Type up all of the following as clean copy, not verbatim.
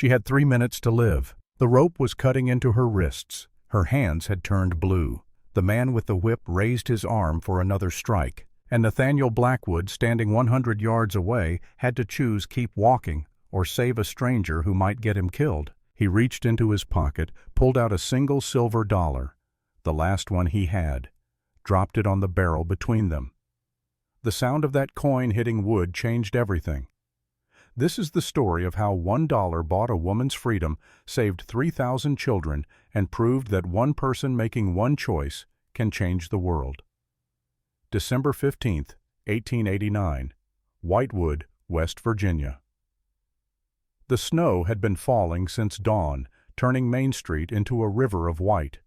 She had 3 minutes to live. The rope was cutting into her wrists. Her hands had turned blue. The man with the whip raised his arm for another strike, and Nathaniel Blackwood, standing 100 yards away, had to choose keep walking or save a stranger who might get him killed. He reached into his pocket, pulled out a single silver dollar, the last one he had, dropped it on the barrel between them. The sound of that coin hitting wood changed everything. This is the story of how $1 bought a woman's freedom, saved 3,000 children, and proved that one person making one choice can change the world. December 15th, 1889, Whitewood, West Virginia. The snow had been falling since dawn, turning Main Street into a river of white.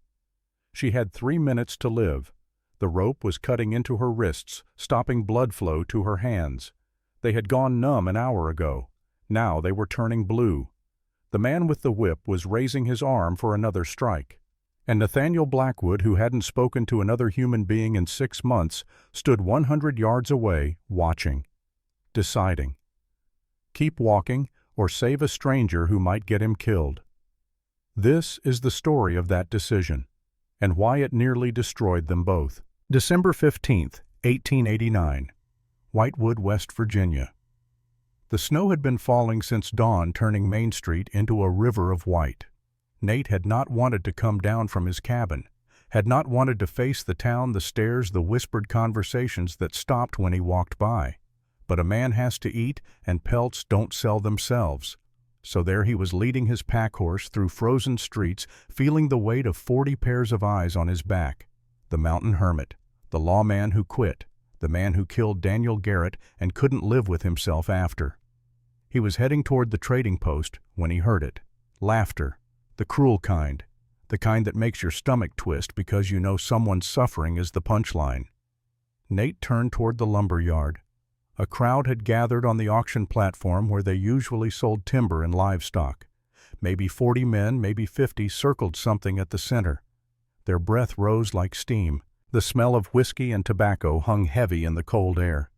She had 3 minutes to live. The rope was cutting into her wrists, stopping blood flow to her hands. They had gone numb an hour ago. Now they were turning blue. The man with the whip was raising his arm for another strike. And Nathaniel Blackwood, who hadn't spoken to another human being in 6 months, stood 100 yards away, watching, deciding. Keep walking or save a stranger who might get him killed. This is the story of that decision, and why it nearly destroyed them both. December 15th, 1889. Whitewood, West Virginia. The snow had been falling since dawn, turning Main Street into a river of white. Nate had not wanted to come down from his cabin, had not wanted to face the town, the stairs, the whispered conversations that stopped when he walked by. But a man has to eat, and pelts don't sell themselves. So there he was leading his pack horse through frozen streets, feeling the weight of 40 pairs of eyes on his back. The mountain hermit, the lawman who quit, the man who killed Daniel Garrett and couldn't live with himself after. He was heading toward the trading post when he heard it. Laughter, the cruel kind, the kind that makes your stomach twist because you know someone's suffering is the punchline. Nate turned toward the lumber yard. A crowd had gathered on the auction platform where they usually sold timber and livestock. Maybe 40 men, maybe 50 circled something at the center. Their breath rose like steam. The smell of whiskey and tobacco hung heavy in the cold air.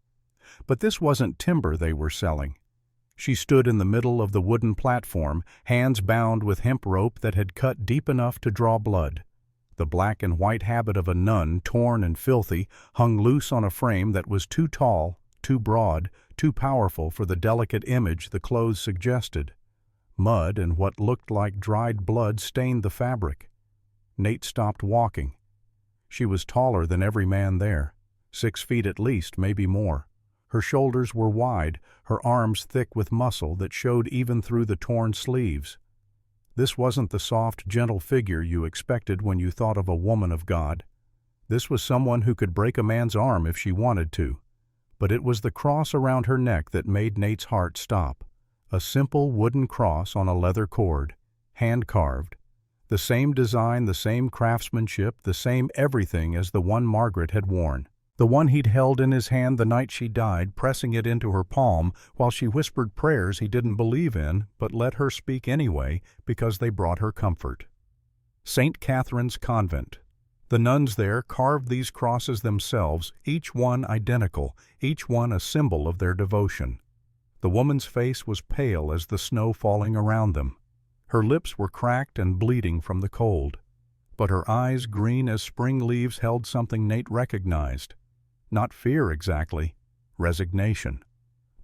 But this wasn't timber they were selling. She stood in the middle of the wooden platform, hands bound with hemp rope that had cut deep enough to draw blood. The black and white habit of a nun, torn and filthy, hung loose on a frame that was too tall, too broad, too powerful for the delicate image the clothes suggested. Mud and what looked like dried blood stained the fabric. Nate stopped walking. She was taller than every man there, 6 feet at least, maybe more. Her shoulders were wide, her arms thick with muscle that showed even through the torn sleeves. This wasn't the soft, gentle figure you expected when you thought of a woman of God. This was someone who could break a man's arm if she wanted to. But it was the cross around her neck that made Nate's heart stop. A simple wooden cross on a leather cord, hand-carved. The same design, the same craftsmanship, the same everything as the one Margaret had worn. The one he'd held in his hand the night she died, pressing it into her palm while she whispered prayers he didn't believe in, but let her speak anyway because they brought her comfort. St. Catherine's Convent. The nuns there carved these crosses themselves, each one identical, each one a symbol of their devotion. The woman's face was pale as the snow falling around them. Her lips were cracked and bleeding from the cold. But her eyes, green as spring leaves, held something Nate recognized. Not fear exactly, resignation.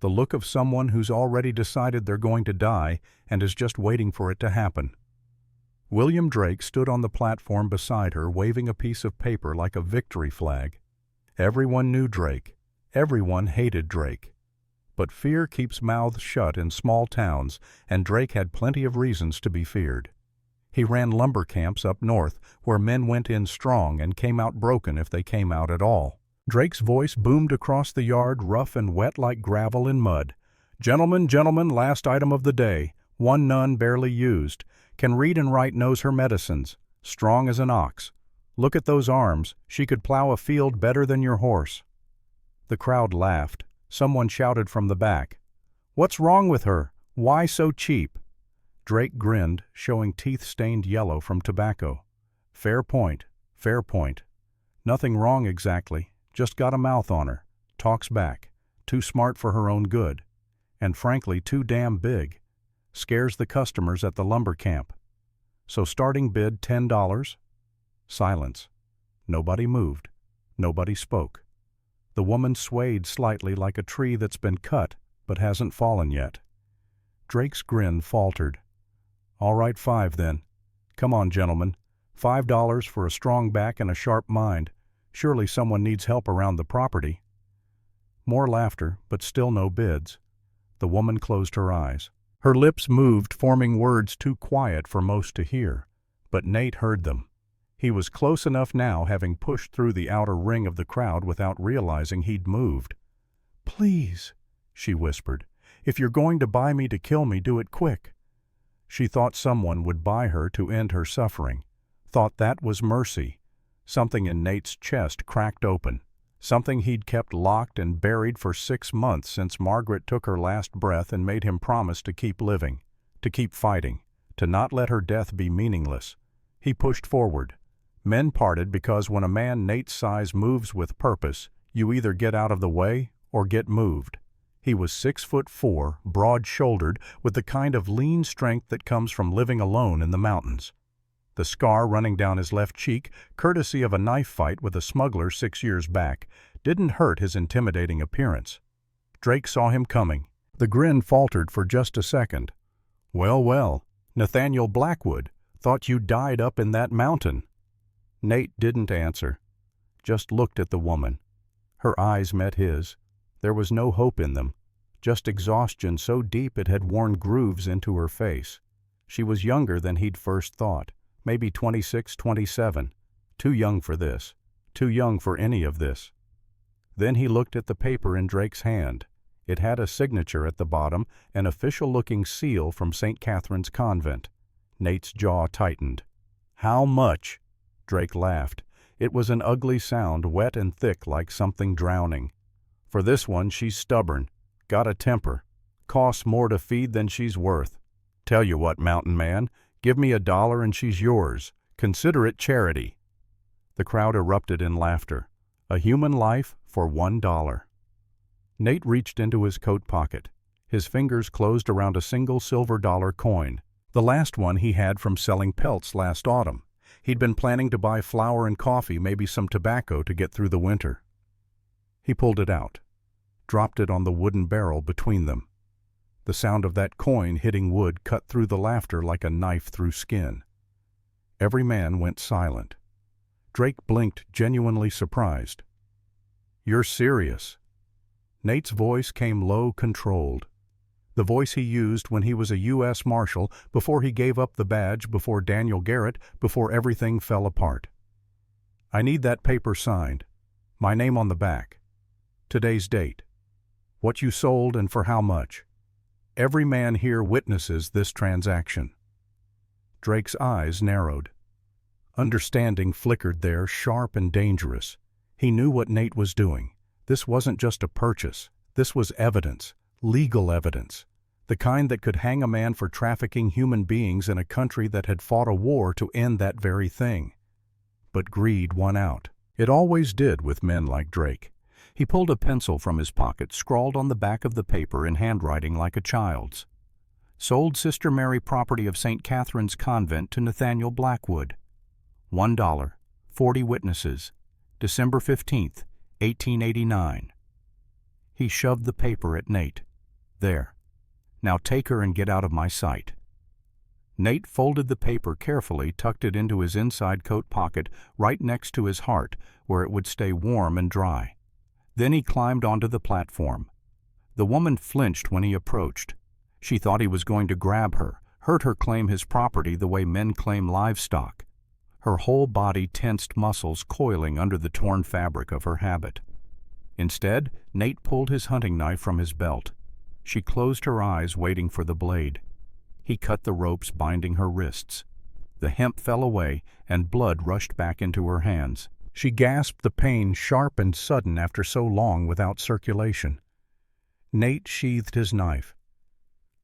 The look of someone who's already decided they're going to die and is just waiting for it to happen. William Drake stood on the platform beside her, waving a piece of paper like a victory flag. Everyone knew Drake. Everyone hated Drake. But fear keeps mouths shut in small towns, and Drake had plenty of reasons to be feared. He ran lumber camps up north, where men went in strong and came out broken if they came out at all. Drake's voice boomed across the yard, rough and wet like gravel and mud. "Gentlemen, gentlemen, last item of the day. One nun barely used. Can read and write, knows her medicines. Strong as an ox. Look at those arms. She could plow a field better than your horse." The crowd laughed. Someone shouted from the back, "What's wrong with her? Why so cheap?" Drake grinned, showing teeth stained yellow from tobacco. Fair point, fair point. Nothing wrong exactly, just got a mouth on her. Talks back. Too smart for her own good. And frankly, too damn big. Scares the customers at the lumber camp. So starting bid $10? Silence. Nobody moved. Nobody spoke. The woman swayed slightly like a tree that's been cut but hasn't fallen yet. Drake's grin faltered. All right, 5 then. Come on, gentlemen. $5 for a strong back and a sharp mind. Surely someone needs help around the property. More laughter, but still no bids. The woman closed her eyes. Her lips moved, forming words too quiet for most to hear. But Nate heard them. He was close enough now, having pushed through the outer ring of the crowd without realizing he'd moved. "Please," she whispered. "If you're going to buy me to kill me, do it quick." She thought someone would buy her to end her suffering. Thought that was mercy. Something in Nate's chest cracked open. Something he'd kept locked and buried for 6 months since Margaret took her last breath and made him promise to keep living, to keep fighting, to not let her death be meaningless. He pushed forward. Men parted because when a man Nate's size moves with purpose, you either get out of the way or get moved. He was 6'4", broad-shouldered, with the kind of lean strength that comes from living alone in the mountains. The scar running down his left cheek, courtesy of a knife fight with a smuggler 6 years back, didn't hurt his intimidating appearance. Drake saw him coming. The grin faltered for just a second. "Well, well, Nathaniel Blackwood, thought you died up in that mountain." Nate didn't answer, just looked at the woman. Her eyes met his. There was no hope in them, just exhaustion so deep it had worn grooves into her face. She was younger than he'd first thought. Maybe 26, 27. Too young for this. Too young for any of this. Then he looked at the paper in Drake's hand. It had a signature at the bottom, an official-looking seal from St. Catherine's Convent. Nate's jaw tightened. "How much?" Drake laughed. It was an ugly sound, wet and thick like something drowning. "For this one, she's stubborn. Got a temper. Costs more to feed than she's worth. Tell you what, mountain man, give me $1 and she's yours. Consider it charity." The crowd erupted in laughter. A human life for $1. Nate reached into his coat pocket. His fingers closed around a single silver dollar coin, the last one he had from selling pelts last autumn. He'd been planning to buy flour and coffee, maybe some tobacco to get through the winter. He pulled it out, dropped it on the wooden barrel between them. The sound of that coin hitting wood cut through the laughter like a knife through skin. Every man went silent. Drake blinked, genuinely surprised. "You're serious?" Nate's voice came low, controlled. The voice he used when he was a U.S. Marshal, before he gave up the badge, before Daniel Garrett, before everything fell apart. "I need that paper signed. My name on the back. Today's date. What you sold and for how much. Every man here witnesses this transaction." Drake's eyes narrowed. Understanding flickered there, sharp and dangerous. He knew what Nate was doing. This wasn't just a purchase. This was evidence, legal evidence, the kind that could hang a man for trafficking human beings in a country that had fought a war to end that very thing. But greed won out. It always did with men like Drake. He pulled a pencil from his pocket, scrawled on the back of the paper in handwriting like a child's. "Sold Sister Mary property of St. Catherine's Convent to Nathaniel Blackwood. $1. 40 witnesses. December 15th, 1889. He shoved the paper at Nate. "There. Now take her and get out of my sight." Nate folded the paper carefully, tucked it into his inside coat pocket right next to his heart, where it would stay warm and dry. Then he climbed onto the platform. The woman flinched when he approached. She thought he was going to grab her, hurt her claim his property the way men claim livestock. Her whole body tensed, muscles coiling under the torn fabric of her habit. Instead, Nate pulled his hunting knife from his belt. She closed her eyes, waiting for the blade. He cut the ropes binding her wrists. The hemp fell away, and blood rushed back into her hands. She gasped, the pain sharp and sudden after so long without circulation. Nate sheathed his knife.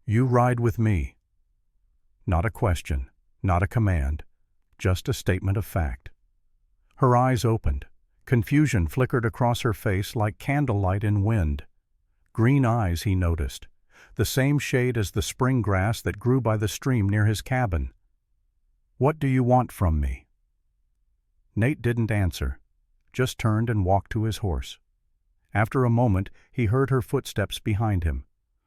"You ride with me." Not a question, not a command, just a statement of fact. Her eyes opened. Confusion flickered across her face like candlelight in wind. Green eyes, he noticed. the same shade as the spring grass that grew by the stream near his cabin. "What do you want from me?" Nate didn't answer, just turned and walked to his horse. After a moment, he heard her footsteps behind him,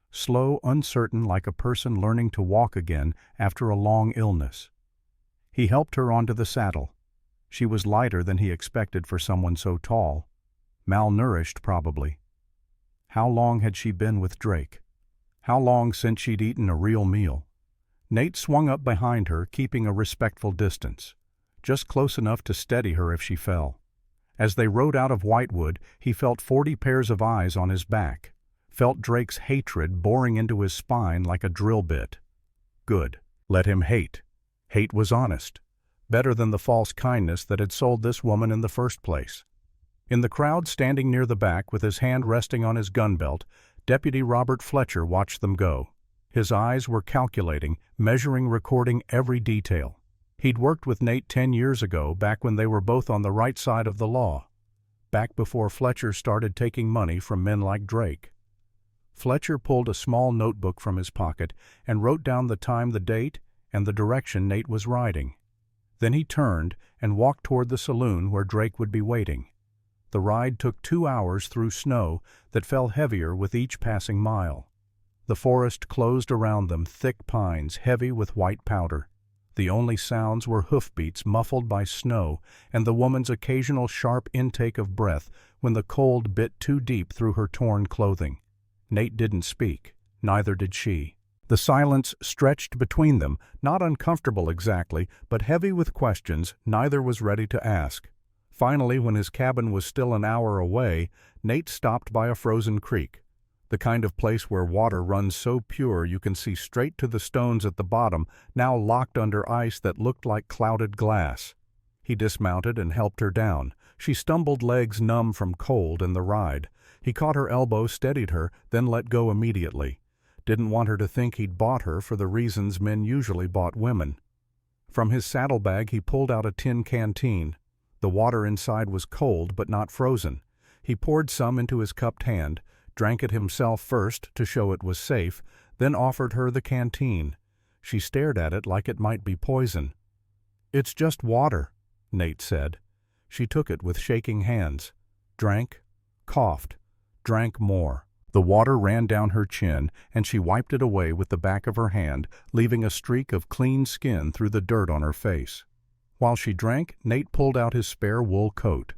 slow, uncertain, like a person learning to walk again after a long illness. He helped her onto the saddle. She was lighter than he expected for someone so tall. Malnourished, probably. How long had she been with Drake? How long since she'd eaten a real meal? Nate swung up behind her, keeping a respectful distance, just close enough to steady her if she fell. As they rode out of Whitewood, he felt 40 pairs of eyes on his back, felt Drake's hatred boring into his spine like a drill bit. Good. Let him hate. Hate was honest. Better than the false kindness that had sold this woman in the first place. In the crowd standing near the back with his hand resting on his gun belt, Deputy Robert Fletcher watched them go. His eyes were calculating, measuring, recording every detail. He'd worked with Nate 10 years ago, back when they were both on the right side of the law. Back before Fletcher started taking money from men like Drake. Fletcher pulled a small notebook from his pocket and wrote down the time, the date, and the direction Nate was riding. Then he turned and walked toward the saloon where Drake would be waiting. The ride took 2 hours through snow that fell heavier with each passing mile. The forest closed around them, thick pines, heavy with white powder. The only sounds were hoofbeats muffled by snow and the woman's occasional sharp intake of breath when the cold bit too deep through her torn clothing. Nate didn't speak, neither did she. The silence stretched between them, not uncomfortable exactly, but heavy with questions neither was ready to ask. Finally, when his cabin was still an hour away, Nate stopped by a frozen creek, the kind of place where water runs so pure you can see straight to the stones at the bottom, now locked under ice that looked like clouded glass. He dismounted and helped her down. She stumbled, legs numb from cold and the ride. He caught her elbow, steadied her, then let go immediately. Didn't want her to think he'd bought her for the reasons men usually bought women. From his saddlebag he pulled out a tin canteen. The water inside was cold but not frozen. He poured some into his cupped hand, drank it himself first to show it was safe, then offered her the canteen. She stared at it like it might be poison. "It's just water," Nate said. She took it with shaking hands, drank, coughed, drank more. The water ran down her chin, and she wiped it away with the back of her hand, leaving a streak of clean skin through the dirt on her face. While she drank, Nate pulled out his spare wool coat.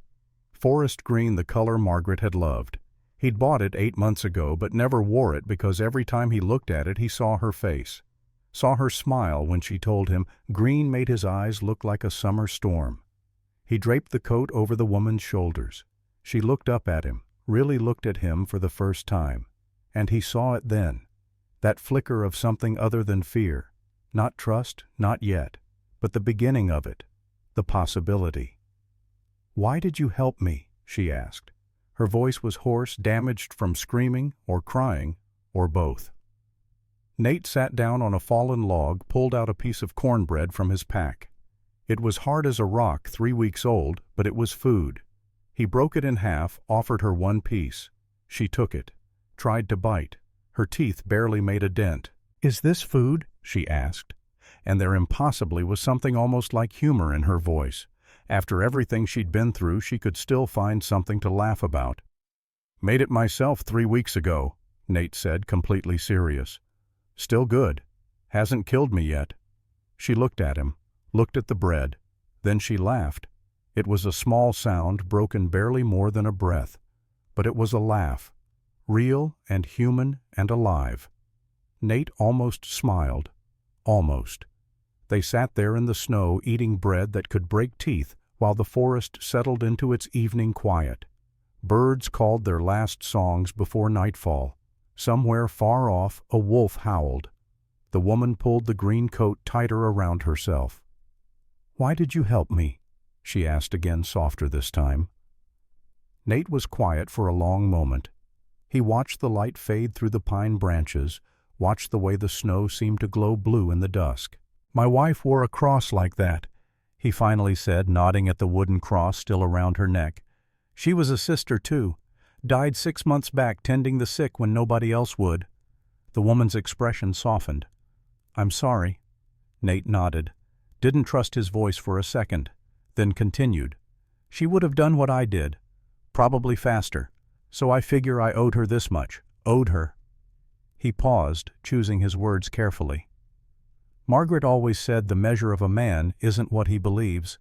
Forest green, the color Margaret had loved. He'd bought it 8 months ago, but never wore it because every time he looked at it he saw her face. Saw her smile when she told him green made his eyes look like a summer storm. He draped the coat over the woman's shoulders. She looked up at him, really looked at him for the first time. And he saw it then. That flicker of something other than fear. Not trust, not yet, but the beginning of it. The possibility. "Why did you help me?" she asked. Her voice was hoarse, damaged from screaming or crying, or both. Nate sat down on a fallen log, pulled out a piece of cornbread from his pack. It was hard as a rock, 3 weeks old, but it was food. He broke it in half, offered her one piece. She took it, tried to bite. Her teeth barely made a dent. "Is this food?" she asked. And there impossibly was something almost like humor in her voice. After everything she'd been through, she could still find something to laugh about. "Made it myself 3 weeks ago," Nate said, completely serious. "Still good. Hasn't killed me yet." She looked at him, looked at the bread. Then she laughed. It was a small sound, broken barely more than a breath. But it was a laugh. Real and human and alive. Nate almost smiled. Almost. They sat there in the snow eating bread that could break teeth while the forest settled into its evening quiet. Birds called their last songs before nightfall. Somewhere far off a wolf howled. The woman pulled the green coat tighter around herself. "Why did you help me?" she asked again, softer this time. Nate was quiet for a long moment. He watched the light fade through the pine branches, watched the way the snow seemed to glow blue in the dusk. "My wife wore a cross like that," he finally said, nodding at the wooden cross still around her neck. "She was a sister, too. Died 6 months back tending the sick when nobody else would." The woman's expression softened. "I'm sorry." Nate nodded, didn't trust his voice for a second, then continued. "She would have done what I did, probably faster, so I figure I owed her this much. Owed her." He paused, choosing his words carefully. "Margaret always said the measure of a man isn't what he believes.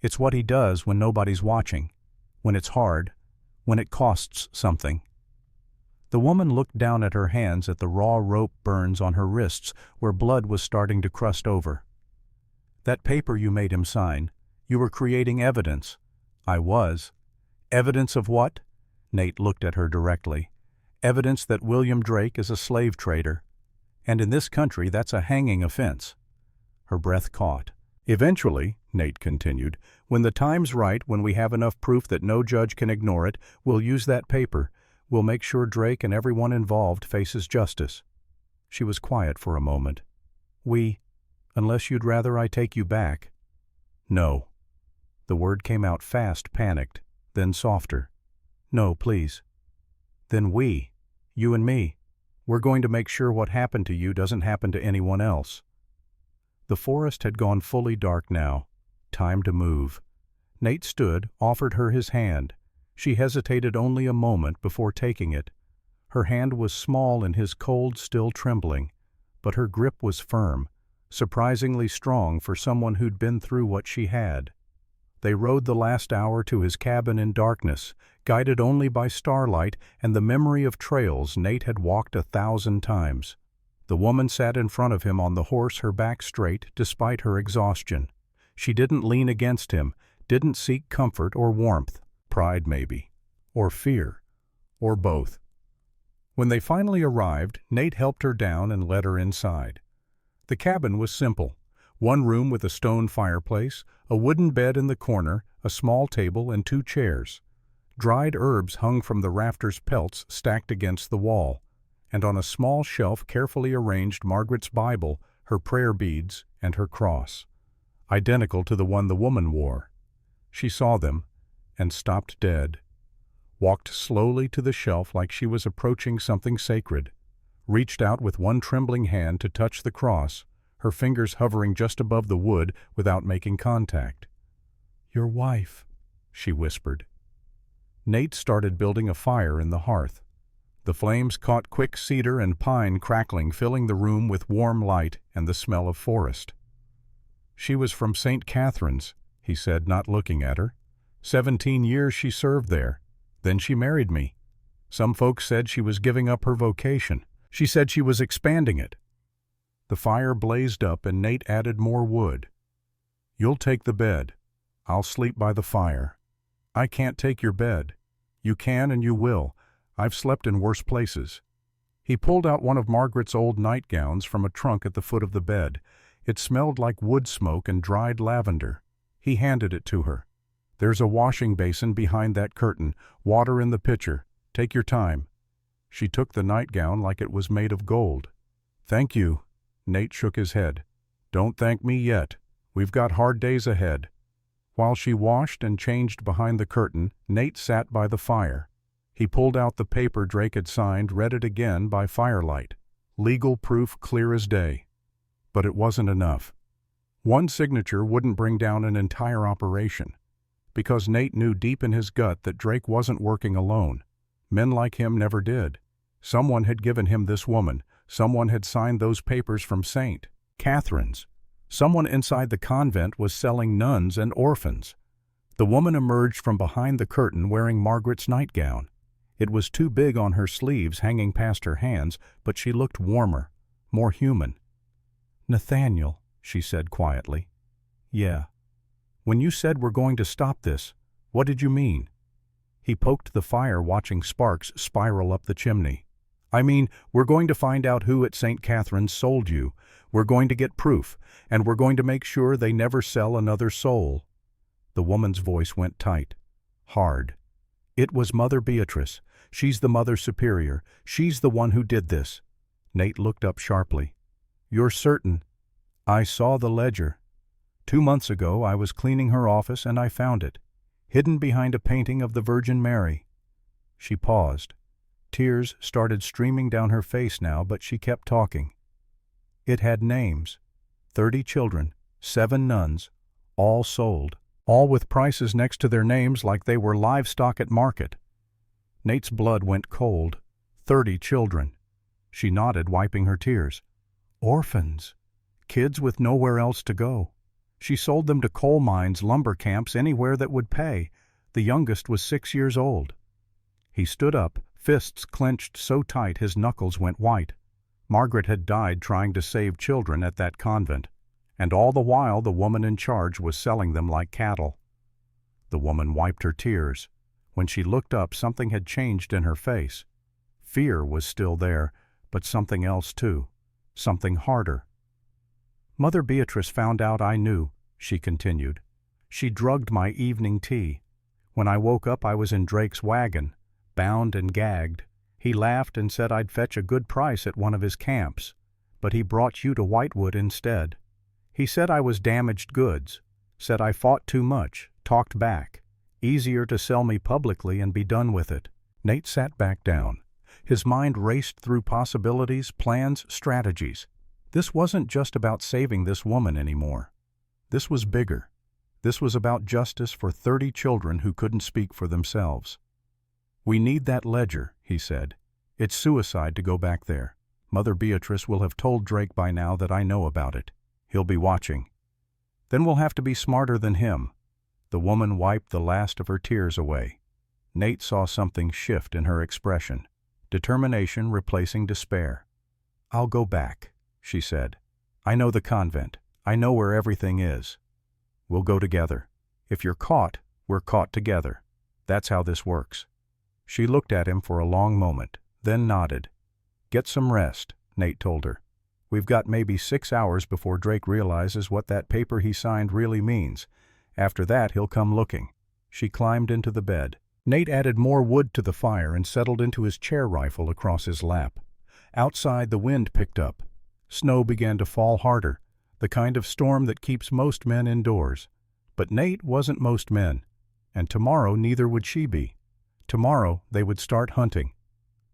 It's what he does when nobody's watching, when it's hard, when it costs something." The woman looked down at her hands at the raw rope burns on her wrists where blood was starting to crust over. "That paper you made him sign, you were creating evidence." "I was." "Evidence of what?" Nate looked at her directly. "Evidence that William Drake is a slave trader. And in this country that's a hanging offense." Her breath caught. "Eventually," Nate continued, "when the time's right, when we have enough proof that no judge can ignore it, we'll use that paper. We'll make sure Drake and everyone involved faces justice." She was quiet for a moment. Unless you'd rather I take you back." "No." The word came out fast, panicked, then softer. "No, please." "Then you and me, we're going to make sure what happened to you doesn't happen to anyone else." The forest had gone fully dark now. Time to move. Nate stood, offered her his hand. She hesitated only a moment before taking it. Her hand was small in his cold, still trembling, but her grip was firm, surprisingly strong for someone who'd been through what she had. They rode the last hour to his cabin in darkness, guided only by starlight and the memory of trails Nate had walked 1,000 times. The woman sat in front of him on the horse, her back straight, despite her exhaustion. She didn't lean against him, didn't seek comfort or warmth. Pride, maybe. Or fear. Or both. When they finally arrived, Nate helped her down and led her inside. The cabin was simple. One room with a stone fireplace, a wooden bed in the corner, a small table, and 2 chairs. Dried herbs hung from the rafters' pelts stacked against the wall, and on a small shelf carefully arranged Margaret's Bible, her prayer beads, and her cross. Identical to the one the woman wore. She saw them, and stopped dead. Walked slowly to the shelf like she was approaching something sacred. Reached out with one trembling hand to touch the cross, her fingers hovering just above the wood without making contact. "Your wife," she whispered. Nate started building a fire in the hearth. The flames caught quick cedar and pine crackling, filling the room with warm light and the smell of forest. "She was from St. Catherine's," he said, not looking at her. 17 years she served there. Then she married me. Some folks said she was giving up her vocation. She said she was expanding it." The fire blazed up and Nate added more wood. "You'll take the bed. I'll sleep by the fire." "I can't take your bed." "You can and you will. I've slept in worse places." He pulled out one of Margaret's old nightgowns from a trunk at the foot of the bed. It smelled like wood smoke and dried lavender. He handed it to her. "There's a washing basin behind that curtain, water in the pitcher. Take your time." She took the nightgown like it was made of gold. "Thank you." Nate shook his head. "Don't thank me yet. We've got hard days ahead." While she washed and changed behind the curtain, Nate sat by the fire. He pulled out the paper Drake had signed, read it again by firelight. Legal proof clear as day. But it wasn't enough. One signature wouldn't bring down an entire operation. Because Nate knew deep in his gut that Drake wasn't working alone. Men like him never did. Someone had given him this woman. Someone had signed those papers from St. Catherine's. Someone inside the convent was selling nuns and orphans. The woman emerged from behind the curtain wearing Margaret's nightgown. It was too big on her sleeves, hanging past her hands, but she looked warmer, more human. "Nathaniel," she said quietly. "Yeah. When you said we're going to stop this, what did you mean?" He poked the fire, watching sparks spiral up the chimney. "I mean, we're going to find out who at St. Catherine's sold you. We're going to get proof, and we're going to make sure they never sell another soul." The woman's voice went tight, hard. "It was Mother Beatrice. She's the Mother Superior. She's the one who did this." Nate looked up sharply. "You're certain?" "I saw the ledger. 2 months ago I was cleaning her office and I found it, hidden behind a painting of the Virgin Mary." She paused. Tears started streaming down her face now, but she kept talking. It had names. 30 children, 7 nuns, all sold, all with prices next to their names like they were livestock at market. Nate's blood went cold. 30 children. She nodded, wiping her tears. Orphans. Kids with nowhere else to go. She sold them to coal mines, lumber camps, anywhere that would pay. The youngest was 6 years old. He stood up, fists clenched so tight his knuckles went white. Margaret had died trying to save children at that convent, and all the while the woman in charge was selling them like cattle. The woman wiped her tears. When she looked up, something had changed in her face. Fear was still there, but something else too, something harder. Mother Beatrice found out I knew, she continued. She drugged my evening tea. When I woke up I was in Drake's wagon, bound and gagged. He laughed and said I'd fetch a good price at one of his camps, but he brought you to Whitewood instead. He said I was damaged goods, said I fought too much, talked back. Easier to sell me publicly and be done with it. Nate sat back down. His mind raced through possibilities, plans, strategies. This wasn't just about saving this woman anymore. This was bigger. This was about justice for 30 children who couldn't speak for themselves. We need that ledger, he said. It's suicide to go back there. Mother Beatrice will have told Drake by now that I know about it. He'll be watching. Then we'll have to be smarter than him. The woman wiped the last of her tears away. Nate saw something shift in her expression. Determination replacing despair. I'll go back, she said. I know the convent. I know where everything is. We'll go together. If you're caught, we're caught together. That's how this works. She looked at him for a long moment, then nodded. Get some rest, Nate told her. We've got maybe 6 hours before Drake realizes what that paper he signed really means. After that, he'll come looking. She climbed into the bed. Nate added more wood to the fire and settled into his chair rifle across his lap. Outside, the wind picked up. Snow began to fall harder, the kind of storm that keeps most men indoors. But Nate wasn't most men, and tomorrow neither would she be. Tomorrow they would start hunting.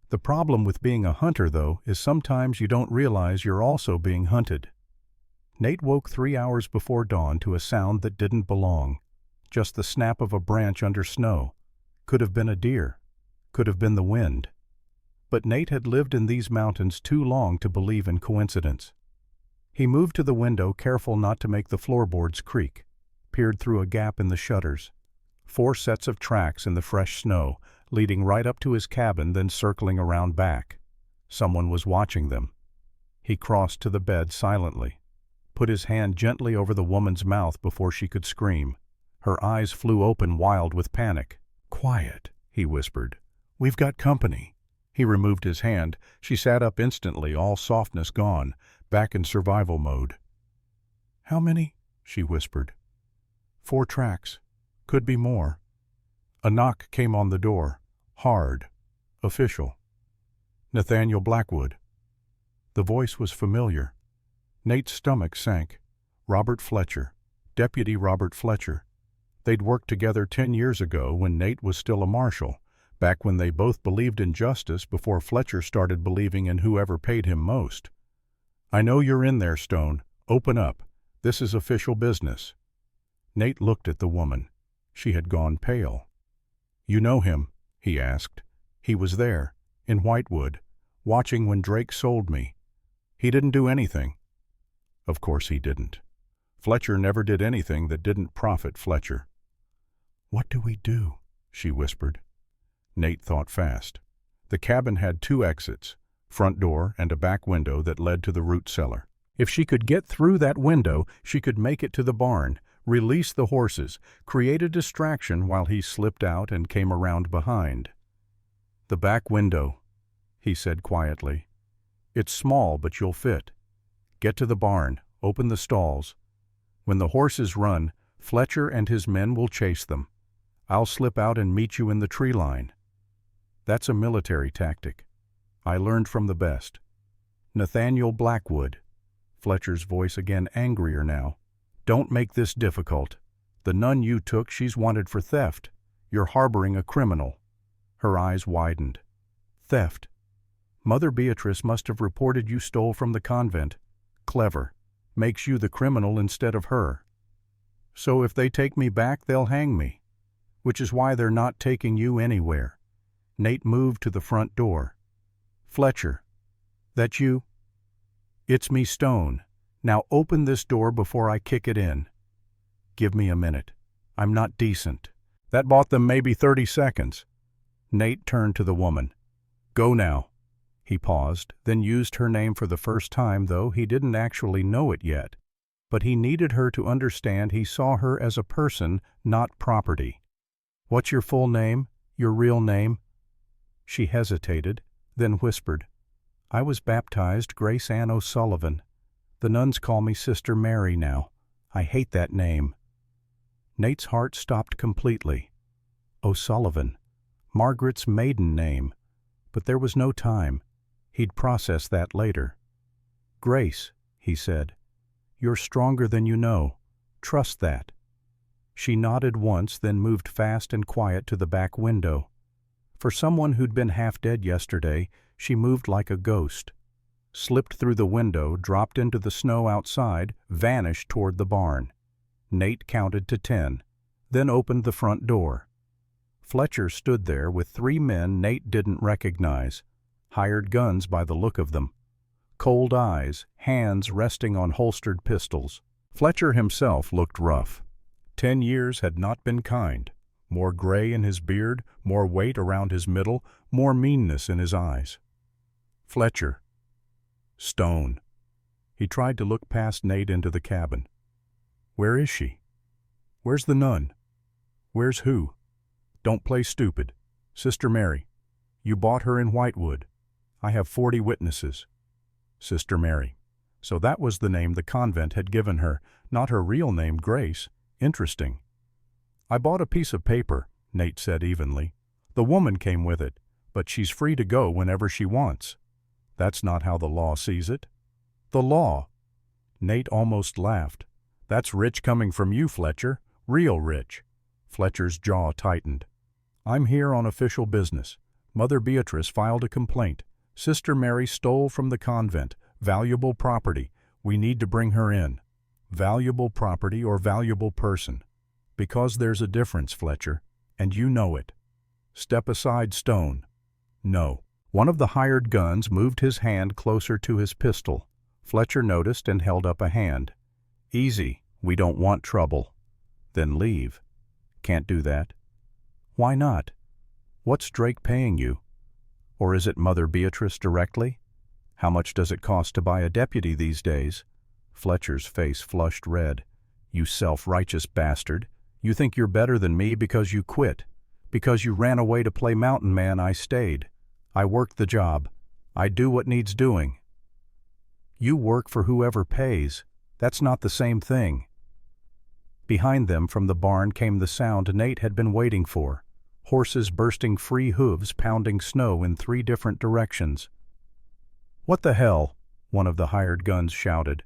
The problem with being a hunter, though, is sometimes you don't realize you're also being hunted. Nate woke 3 hours before dawn to a sound that didn't belong. Just the snap of a branch under snow. Could have been a deer. Could have been the wind. But Nate had lived in these mountains too long to believe in coincidence. He moved to the window, careful not to make the floorboards creak, peered through a gap in the shutters. 4 sets of tracks in the fresh snow, leading right up to his cabin, then circling around back. Someone was watching them. He crossed to the bed silently, put his hand gently over the woman's mouth before she could scream. Her eyes flew open, wild with panic. Quiet, he whispered. We've got company. He removed his hand. She sat up instantly, all softness gone, back in survival mode. How many? She whispered. 4 tracks. Could be more. A knock came on the door. Hard. Official. Nathaniel Blackwood. The voice was familiar. Nate's stomach sank. Robert Fletcher. Deputy Robert Fletcher. They'd worked together 10 years ago when Nate was still a marshal, back when they both believed in justice before Fletcher started believing in whoever paid him most. I know you're in there, Stone. Open up. This is official business. Nate looked at the woman. She had gone pale. You know him? He asked. He was there, in Whitewood, watching when Drake sold me. He didn't do anything. Of course he didn't. Fletcher never did anything that didn't profit Fletcher. What do we do? She whispered. Nate thought fast. The cabin had 2 exits, front door and a back window that led to the root cellar. If she could get through that window, she could make it to the barn, release the horses, create a distraction while he slipped out and came around behind. The back window, he said quietly. It's small, but you'll fit. Get to the barn, open the stalls. When the horses run, Fletcher and his men will chase them. I'll slip out and meet you in the tree line. That's a military tactic. I learned from the best. Nathaniel Blackwood. Fletcher's voice again, angrier now. Don't make this difficult. The nun you took, she's wanted for theft. You're harboring a criminal. Her eyes widened. Theft. Mother Beatrice must have reported you stole from the convent. Clever. Makes you the criminal instead of her. So if they take me back, they'll hang me. Which is why they're not taking you anywhere. Nate moved to the front door. Fletcher. That you? It's me, Stone. Now open this door before I kick it in. Give me a minute. I'm not decent. That bought them maybe 30 seconds. Nate turned to the woman. Go now. He paused, then used her name for the first time, though he didn't actually know it yet. But he needed her to understand he saw her as a person, not property. What's your full name? Your real name? She hesitated, then whispered. I was baptized Grace Ann O'Sullivan. The nuns call me Sister Mary now. I hate that name. Nate's heart stopped completely. O'Sullivan. Margaret's maiden name. But there was no time. He'd process that later. Grace, he said. You're stronger than you know. Trust that. She nodded once, then moved fast and quiet to the back window. For someone who'd been half dead yesterday, she moved like a ghost. Slipped through the window, dropped into the snow outside, vanished toward the barn. Nate counted to 10, then opened the front door. Fletcher stood there with 3 men Nate didn't recognize, hired guns by the look of them. Cold eyes, hands resting on holstered pistols. Fletcher himself looked rough. 10 years had not been kind. More gray in his beard, more weight around his middle, more meanness in his eyes. Fletcher. Stone. He tried to look past Nate into the cabin. Where is she? Where's the nun? Where's who? Don't play stupid. Sister Mary. You bought her in Whitewood. I have 40 witnesses. Sister Mary. So that was the name the convent had given her, not her real name, Grace. Interesting. I bought a piece of paper, Nate said evenly. The woman came with it, but she's free to go whenever she wants. That's not how the law sees it. The law. Nate almost laughed. That's rich coming from you, Fletcher. Real rich. Fletcher's jaw tightened. I'm here on official business. Mother Beatrice filed a complaint. Sister Mary stole from the convent. Valuable property. We need to bring her in. Valuable property or valuable person. Because there's a difference, Fletcher, and you know it. Step aside, Stone. No. One of the hired guns moved his hand closer to his pistol. Fletcher noticed and held up a hand. Easy. We don't want trouble. Then leave. Can't do that. Why not? What's Drake paying you? Or is it Mother Beatrice directly? How much does it cost to buy a deputy these days? Fletcher's face flushed red. You self-righteous bastard. You think you're better than me because you quit. Because you ran away to play mountain man, I stayed. I worked the job. I do what needs doing. You work for whoever pays. That's not the same thing. Behind them from the barn came the sound Nate had been waiting for. Horses bursting free hooves pounding snow in 3 different directions. What the hell? One of the hired guns shouted.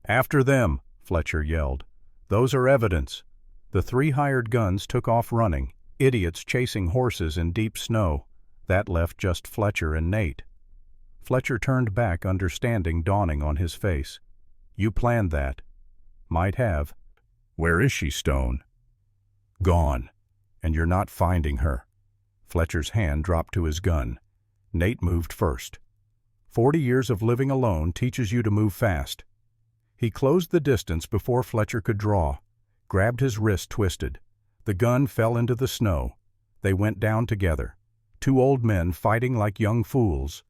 After them, Fletcher yelled. Those are evidence. The 3 hired guns took off running, idiots chasing horses in deep snow. That left just Fletcher and Nate. Fletcher turned back, understanding dawning on his face. You planned that. Might have. Where is she, Stone? Gone. And you're not finding her. Fletcher's hand dropped to his gun. Nate moved first. 40 years of living alone teaches you to move fast. He closed the distance before Fletcher could draw, grabbed his wrist twisted. The gun fell into the snow. They went down together. 2 old men fighting like young fools.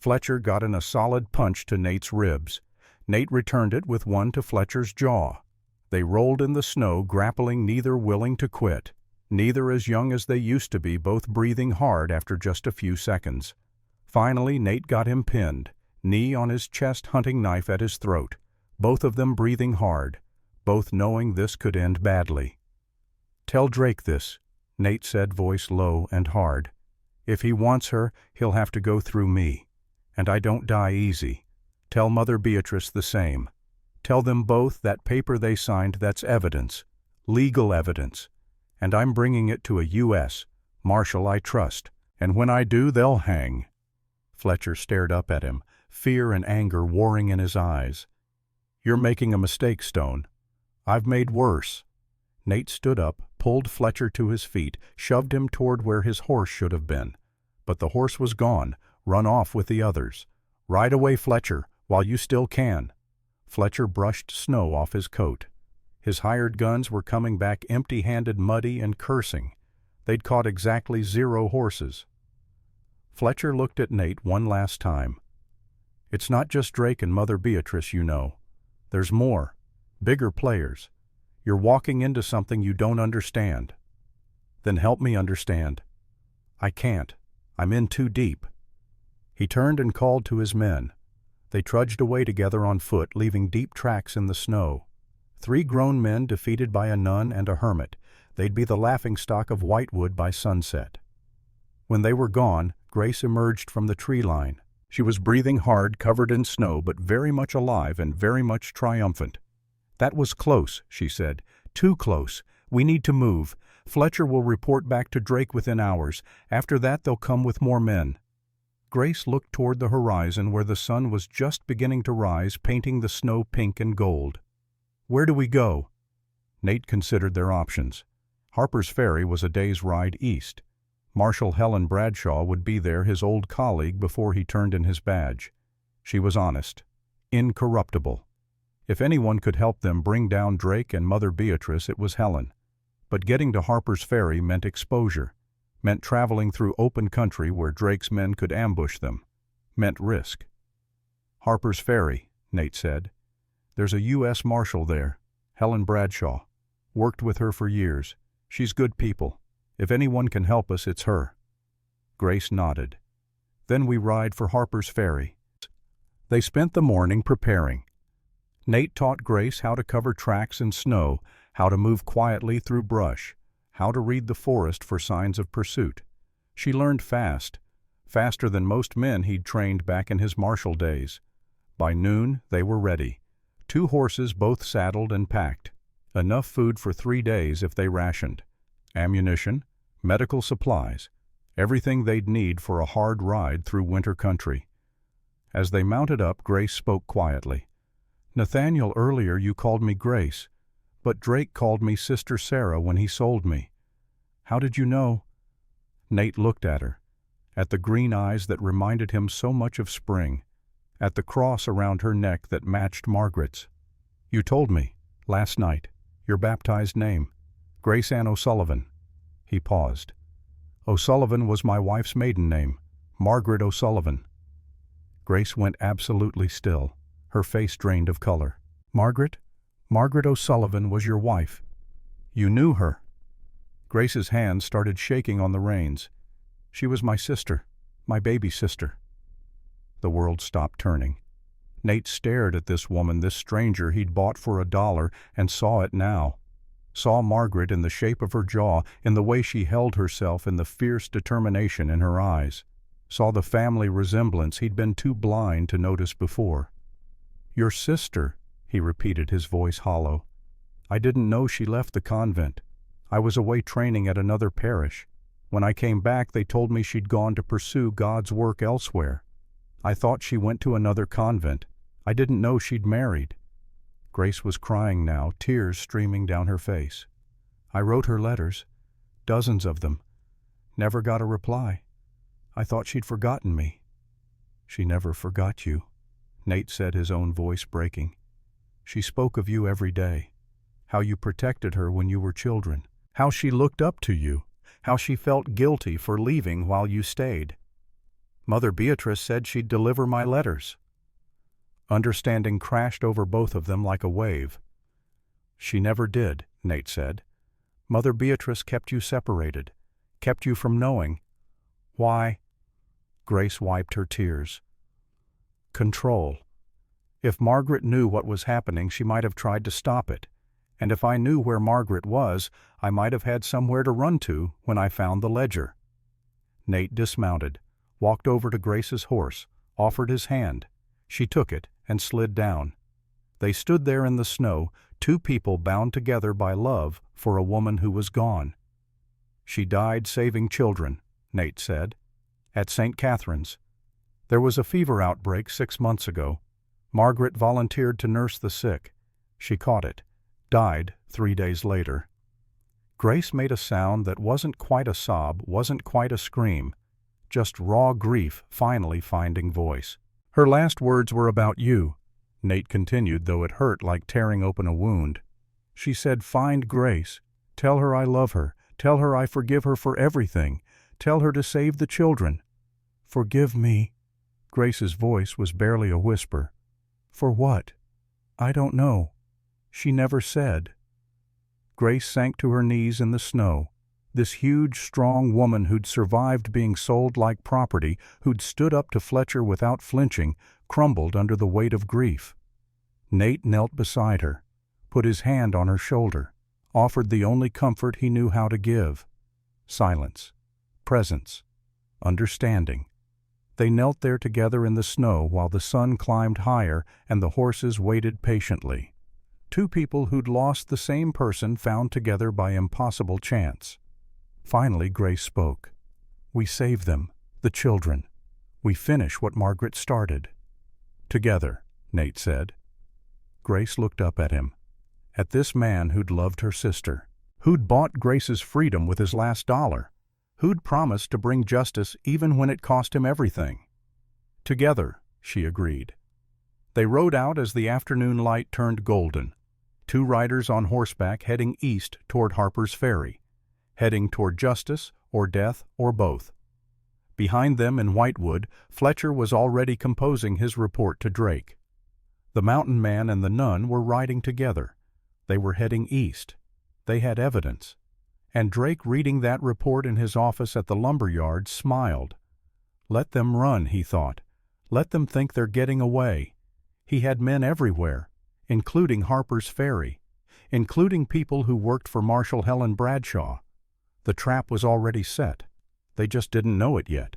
Fletcher got in a solid punch to Nate's ribs. Nate returned it with one to Fletcher's jaw. They rolled in the snow, grappling, neither willing to quit. Neither as young as they used to be, both breathing hard after just a few seconds. Finally, Nate got him pinned, knee on his chest, hunting knife at his throat. Both of them breathing hard, both knowing this could end badly. Tell Drake this, Nate said, voice low and hard. If he wants her, he'll have to go through me. And I don't die easy. Tell Mother Beatrice the same. Tell them both that paper they signed, that's evidence, legal evidence. And I'm bringing it to a U.S. Marshal I trust. And when I do, they'll hang. Fletcher stared up at him, fear and anger warring in his eyes. "You're making a mistake, Stone. I've made worse." Nate stood up, pulled Fletcher to his feet, shoved him toward where his horse should have been. But the horse was gone, run off with the others. "Ride away, Fletcher, while you still can." Fletcher brushed snow off his coat. His hired guns were coming back empty-handed, muddy and cursing. They'd caught exactly 0 horses. Fletcher looked at Nate one last time. "It's not just Drake and Mother Beatrice, you know. There's more. Bigger players. You're walking into something you don't understand." "Then help me understand." "I can't. I'm in too deep." He turned and called to his men. They trudged away together on foot, leaving deep tracks in the snow. 3 grown men defeated by a nun and a hermit. They'd be the laughingstock of Whitewood by sunset. When they were gone, Grace emerged from the tree line. She was breathing hard, covered in snow, but very much alive and very much triumphant. "That was close," she said. "Too close. We need to move. Fletcher will report back to Drake within hours. After that, they'll come with more men." Grace looked toward the horizon where the sun was just beginning to rise, painting the snow pink and gold. "Where do we go?" Nate considered their options. Harper's Ferry was a day's ride east. Marshal Helen Bradshaw would be there, his old colleague, before he turned in his badge. She was honest, incorruptible. If anyone could help them bring down Drake and Mother Beatrice, it was Helen. But getting to Harper's Ferry meant exposure, meant traveling through open country where Drake's men could ambush them, meant risk. "Harper's Ferry," Nate said. "There's a U.S. Marshal there, Helen Bradshaw. Worked with her for years. She's good people. If anyone can help us, it's her." Grace nodded. "Then we ride for Harper's Ferry." They spent the morning preparing. Nate taught Grace how to cover tracks in snow, how to move quietly through brush, how to read the forest for signs of pursuit. She learned fast, faster than most men he'd trained back in his martial days. By noon, they were ready. 2 horses, both saddled and packed. Enough food for 3 days if they rationed. Ammunition, medical supplies, everything they'd need for a hard ride through winter country. As they mounted up, Grace spoke quietly. "Nathaniel, earlier you called me Grace, but Drake called me Sister Sarah when he sold me. How did you know?" Nate looked at her, at the green eyes that reminded him so much of spring, at the cross around her neck that matched Margaret's. "You told me, last night, your baptized name, Grace Ann O'Sullivan." He paused. "O'Sullivan was my wife's maiden name, Margaret O'Sullivan." Grace went absolutely still, her face drained of color. "Margaret? Margaret O'Sullivan was your wife. You knew her?" Grace's hands started shaking on the reins. "She was my sister, my baby sister." The world stopped turning. Nate stared at this woman, this stranger he'd bought for $1, and saw it now. Saw Margaret in the shape of her jaw, in the way she held herself, in the fierce determination in her eyes. Saw the family resemblance he'd been too blind to notice before. "Your sister," he repeated, his voice hollow. "I didn't know she left the convent. I was away training at another parish. When I came back, they told me she'd gone to pursue God's work elsewhere. I thought she went to another convent. I didn't know she'd married." Grace was crying now, tears streaming down her face. "I wrote her letters, dozens of them. Never got a reply. I thought she'd forgotten me." "She never forgot you," Nate said, his own voice breaking. "She spoke of you every day, how you protected her when you were children, how she looked up to you, how she felt guilty for leaving while you stayed. Mother Beatrice said she'd deliver my letters." Understanding crashed over both of them like a wave. "She never did," Nate said. "Mother Beatrice kept you separated, kept you from knowing." "Why?" Grace wiped her tears. "Control. If Margaret knew what was happening, she might have tried to stop it. And if I knew where Margaret was, I might have had somewhere to run to when I found the ledger." Nate dismounted, walked over to Grace's horse, offered his hand. She took it and slid down. They stood there in the snow, 2 people bound together by love for a woman who was gone. "She died saving children," Nate said, "at St. Catherine's. There was a fever outbreak 6 months ago. Margaret volunteered to nurse the sick. She caught it, died 3 days later. Grace made a sound that wasn't quite a sob, wasn't quite a scream, just raw grief finally finding voice. Her last words were about you, Nate continued, though it hurt like tearing open a wound. She said, "Find Grace. Tell her I love her. Tell her I forgive her for everything. Tell her to save the children." "Forgive me." Grace's voice was barely a whisper. "For what?" "I don't know. She never said." Grace sank to her knees in the snow. This huge, strong woman who'd survived being sold like property, who'd stood up to Fletcher without flinching, crumbled under the weight of grief. Nate knelt beside her, put his hand on her shoulder, offered the only comfort he knew how to give: silence, presence, understanding. They knelt there together in the snow while the sun climbed higher and the horses waited patiently. Two people who'd lost the same person found together by impossible chance. Finally, Grace spoke. "We save them, the children. We finish what Margaret started." "Together," Nate said. Grace looked up at him, at this man who'd loved her sister, who'd bought Grace's freedom with his last dollar, who'd promised to bring justice even when it cost him everything. "Together," she agreed. They rode out as the afternoon light turned golden. Two riders on horseback heading east toward Harper's Ferry, heading toward justice or death or both. Behind them in Whitewood, Fletcher was already composing his report to Drake. The mountain man and the nun were riding together. They were heading east. They had evidence. And Drake, reading that report in his office at the lumber yard, smiled. Let them run, he thought. Let them think they're getting away. He had men everywhere, including Harper's Ferry, including people who worked for Marshal Helen Bradshaw. The trap was already set. They just didn't know it yet.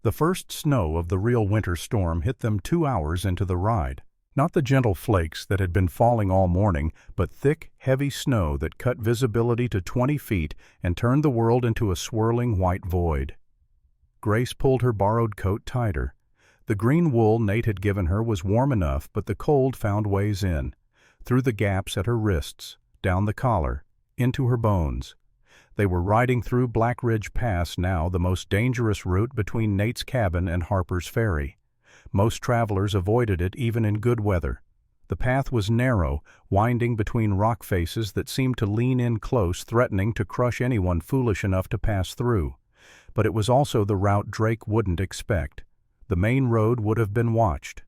The first snow of the real winter storm hit them 2 hours into the ride. Not the gentle flakes that had been falling all morning, but thick, heavy snow that cut visibility to 20 feet and turned the world into a swirling white void. Grace pulled her borrowed coat tighter. The green wool Nate had given her was warm enough, but the cold found ways in, through the gaps at her wrists, down the collar, into her bones. They were riding through Black Ridge Pass now, the most dangerous route between Nate's cabin and Harper's Ferry. Most travelers avoided it even in good weather. The path was narrow, winding between rock faces that seemed to lean in close, threatening to crush anyone foolish enough to pass through. But it was also the route Drake wouldn't expect. The main road would have been watched.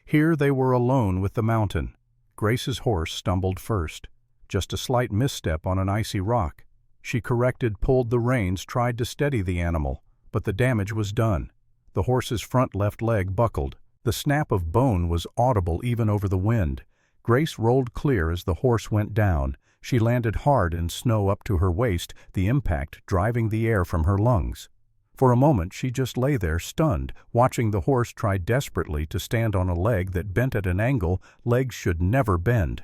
Here they were alone with the mountain. Grace's horse stumbled first. Just a slight misstep on an icy rock. She corrected, pulled the reins, tried to steady the animal, but the damage was done. The horse's front left leg buckled. The snap of bone was audible even over the wind. Grace rolled clear as the horse went down. She landed hard in snow up to her waist, the impact driving the air from her lungs. For a moment she just lay there stunned, watching the horse try desperately to stand on a leg that bent at an angle legs should never bend.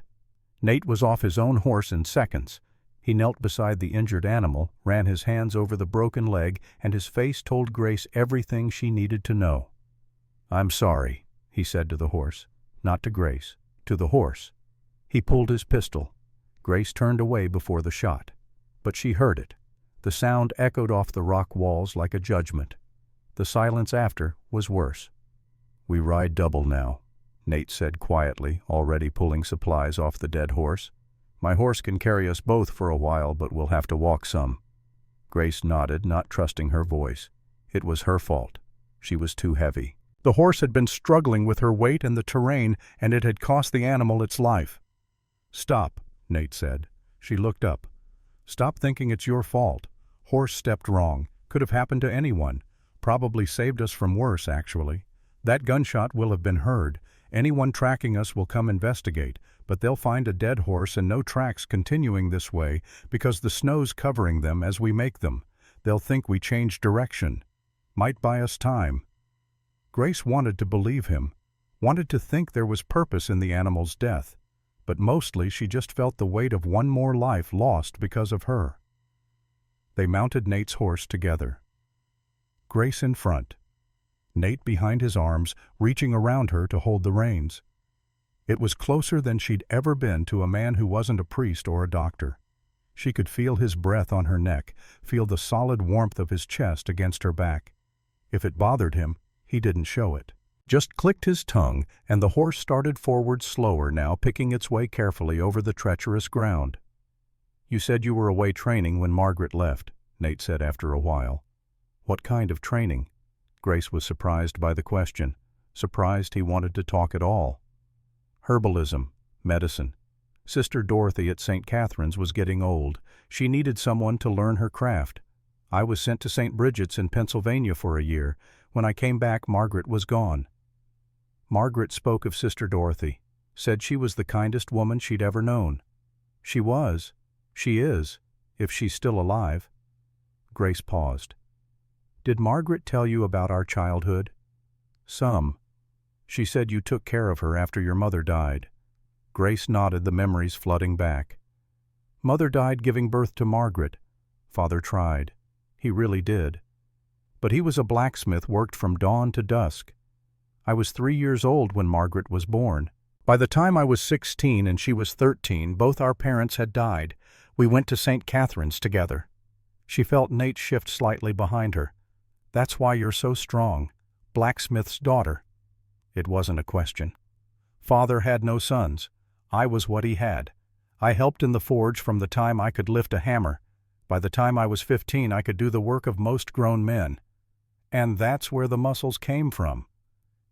Nate was off his own horse in seconds. He knelt beside the injured animal, ran his hands over the broken leg, and his face told Grace everything she needed to know. "I'm sorry," he said to the horse. Not to Grace, to the horse. He pulled his pistol. Grace turned away before the shot. But she heard it. The sound echoed off the rock walls like a judgment. The silence after was worse. "We ride double now," Nate said quietly, already pulling supplies off the dead horse. "My horse can carry us both for a while, but we'll have to walk some." Grace nodded, not trusting her voice. It was her fault. She was too heavy. The horse had been struggling with her weight and the terrain, and it had cost the animal its life. "Stop," Nate said. She looked up. "Stop thinking it's your fault. Horse stepped wrong. Could have happened to anyone. Probably saved us from worse, actually. That gunshot will have been heard. Anyone tracking us will come investigate, but they'll find a dead horse and no tracks continuing this way because the snow's covering them as we make them. They'll think we changed direction. Might buy us time." Grace wanted to believe him, wanted to think there was purpose in the animal's death, but mostly she just felt the weight of one more life lost because of her. They mounted Nate's horse together. Grace in front, Nate behind his arms, reaching around her to hold the reins. It was closer than she'd ever been to a man who wasn't a priest or a doctor. She could feel his breath on her neck, feel the solid warmth of his chest against her back. If it bothered him, he didn't show it. Just clicked his tongue, and the horse started forward slower now, picking its way carefully over the treacherous ground. "You said you were away training when Margaret left," Nate said after a while. "What kind of training?" Grace was surprised by the question, surprised he wanted to talk at all. "Herbalism, medicine. Sister Dorothy at St. Catherine's was getting old. She needed someone to learn her craft. I was sent to St. Bridget's in Pennsylvania for a year. When I came back, Margaret was gone." Margaret spoke of Sister Dorothy, said she was the kindest woman she'd ever known. "She was. She is, if she's still alive." Grace paused. "Did Margaret tell you about our childhood?" "Some. She said you took care of her after your mother died." Grace nodded, the memories flooding back. "Mother died giving birth to Margaret. Father tried. He really did. But he was a blacksmith, worked from dawn to dusk. I was 3 years old when Margaret was born. By the time I was 16 and she was 13, both our parents had died. We went to St. Catherine's together." She felt Nate shift slightly behind her. "That's why you're so strong. Blacksmith's daughter." It wasn't a question. "Father had no sons. I was what he had. I helped in the forge from the time I could lift a hammer. By the time I was 15, I could do the work of most grown men. And that's where the muscles came from."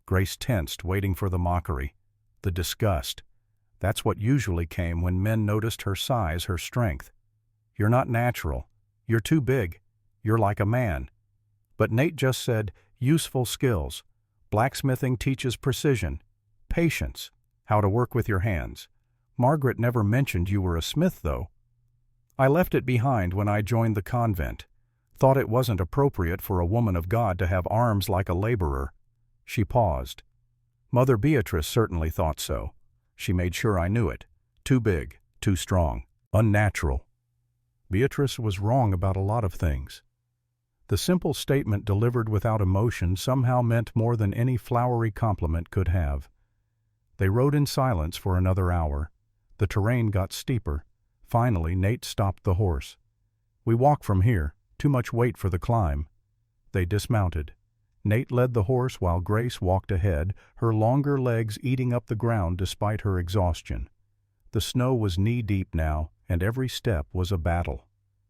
Grace tensed, waiting for the mockery, the disgust. That's what usually came when men noticed her size, her strength. "You're not natural. You're too big. You're like a man." But Nate just said, "Useful skills. Blacksmithing teaches precision, patience, how to work with your hands. Margaret never mentioned you were a smith, though." "I left it behind when I joined the convent. Thought it wasn't appropriate for a woman of God to have arms like a laborer." She paused. "Mother Beatrice certainly thought so. She made sure I knew it. Too big, too strong, unnatural." Beatrice was wrong about a lot of things. The simple statement delivered without emotion somehow meant more than any flowery compliment could have. They rode in silence for another hour. The terrain got steeper. Finally, Nate stopped the horse. "We walk from here. Too much weight for the climb." They dismounted. Nate led the horse while Grace walked ahead, her longer legs eating up the ground despite her exhaustion. The snow was knee-deep now, and every step was a battle.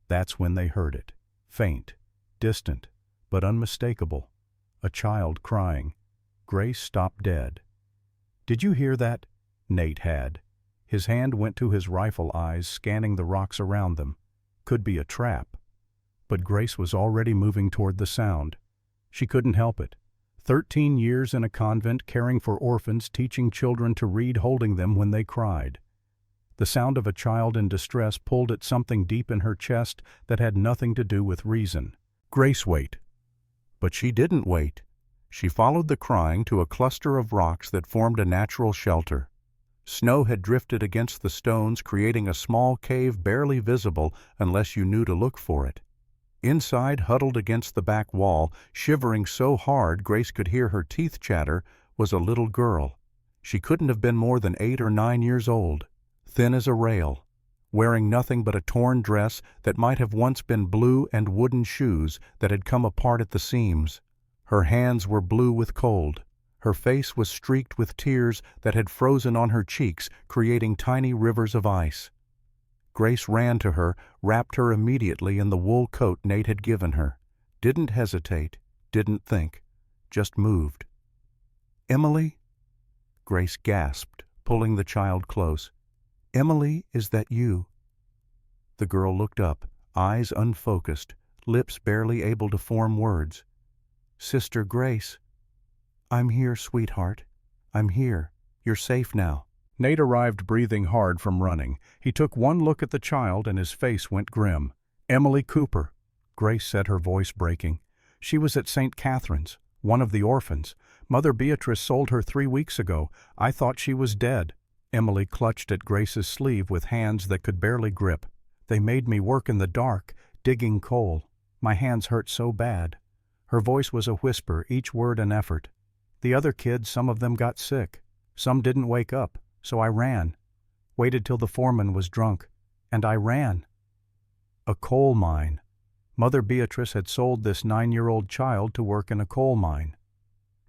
That's when they heard it. Faint, distant, but unmistakable. A child crying. Grace stopped dead. "Did you hear that?" Nate had. His hand went to his rifle, eyes scanning the rocks around them. Could be a trap. But Grace was already moving toward the sound. She couldn't help it. 13 years in a convent, caring for orphans, teaching children to read, holding them when they cried. The sound of a child in distress pulled at something deep in her chest that had nothing to do with reason. Grace, wait. But she didn't wait. She followed the crying to a cluster of rocks that formed a natural shelter. Snow had drifted against the stones, creating a small cave barely visible unless you knew to look for it. Inside, huddled against the back wall, shivering so hard Grace could hear her teeth chatter, was a little girl. She couldn't have been more than 8 or 9 years old, thin as a rail, wearing nothing but a torn dress that might have once been blue and wooden shoes that had come apart at the seams. Her hands were blue with cold. Her face was streaked with tears that had frozen on her cheeks, creating tiny rivers of ice. Grace ran to her, wrapped her immediately in the wool coat Nate had given her. Didn't hesitate, didn't think, just moved. "Emily?" Grace gasped, pulling the child close. "Emily, is that you?" The girl looked up, eyes unfocused, lips barely able to form words. "Sister Grace." "I'm here, sweetheart. I'm here. You're safe now." Nate arrived breathing hard from running. He took one look at the child and his face went grim. "Emily Cooper," Grace said, her voice breaking. "She was at St. Catherine's, one of the orphans. Mother Beatrice sold her 3 weeks ago. I thought she was dead." Emily clutched at Grace's sleeve with hands that could barely grip. "They made me work in the dark, digging coal. My hands hurt so bad." Her voice was a whisper, each word an effort. "The other kids, some of them got sick. Some didn't wake up, so I ran. Waited till the foreman was drunk, and I ran." A coal mine. Mother Beatrice had sold this 9-year-old child to work in a coal mine.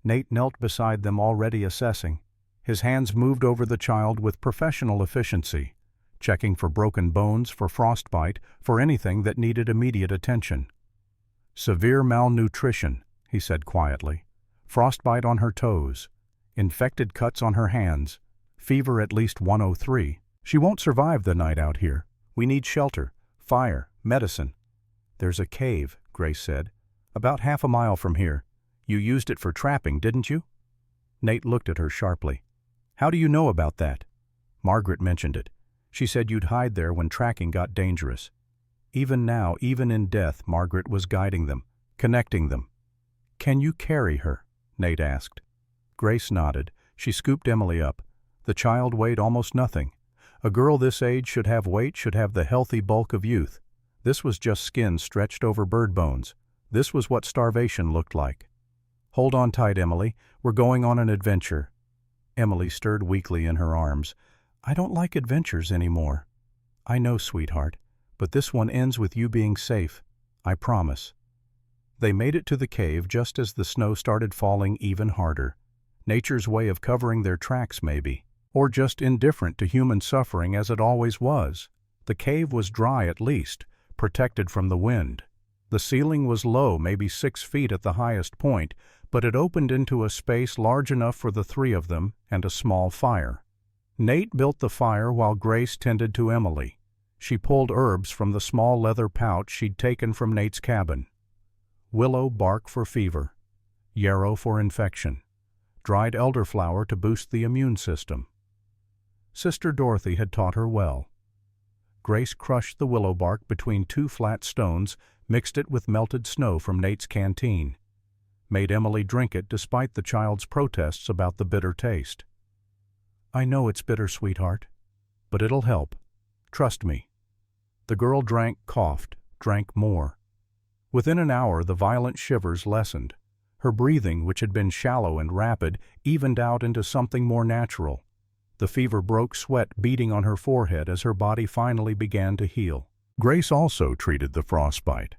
Nate knelt beside them, already assessing. His hands moved over the child with professional efficiency, checking for broken bones, for frostbite, for anything that needed immediate attention. "Severe malnutrition," he said quietly. "Frostbite on her toes. Infected cuts on her hands. Fever at least 103. She won't survive the night out here. We need shelter, fire, medicine." "There's a cave," Grace said. "About half a mile from here. You used it for trapping, didn't you?" Nate looked at her sharply. "How do you know about that?" "Margaret mentioned it. She said you'd hide there when tracking got dangerous." Even now, even in death, Margaret was guiding them, connecting them. "Can you carry her?" Nate asked. Grace nodded. She scooped Emily up. The child weighed almost nothing. A girl this age should have weight, should have the healthy bulk of youth. This was just skin stretched over bird bones. This was what starvation looked like. "Hold on tight, Emily. We're going on an adventure." Emily stirred weakly in her arms. "I don't like adventures anymore." "I know, sweetheart, but this one ends with you being safe. I promise." They made it to the cave just as the snow started falling even harder. Nature's way of covering their tracks, maybe. Or just indifferent to human suffering as it always was. The cave was dry at least, protected from the wind. The ceiling was low, maybe 6 feet at the highest point, but it opened into a space large enough for the 3 of them and a small fire. Nate built the fire while Grace tended to Emily. She pulled herbs from the small leather pouch she'd taken from Nate's cabin. Willow bark for fever, yarrow for infection, dried elderflower to boost the immune system. Sister Dorothy had taught her well. Grace crushed the willow bark between 2 flat stones, mixed it with melted snow from Nate's canteen. Made Emily drink it despite the child's protests about the bitter taste. "I know it's bitter, sweetheart, but it'll help. Trust me." The girl drank, coughed, drank more. Within an hour the violent shivers lessened. Her breathing, which had been shallow and rapid, evened out into something more natural. The fever broke, sweat beading on her forehead as her body finally began to heal. Grace also treated the frostbite,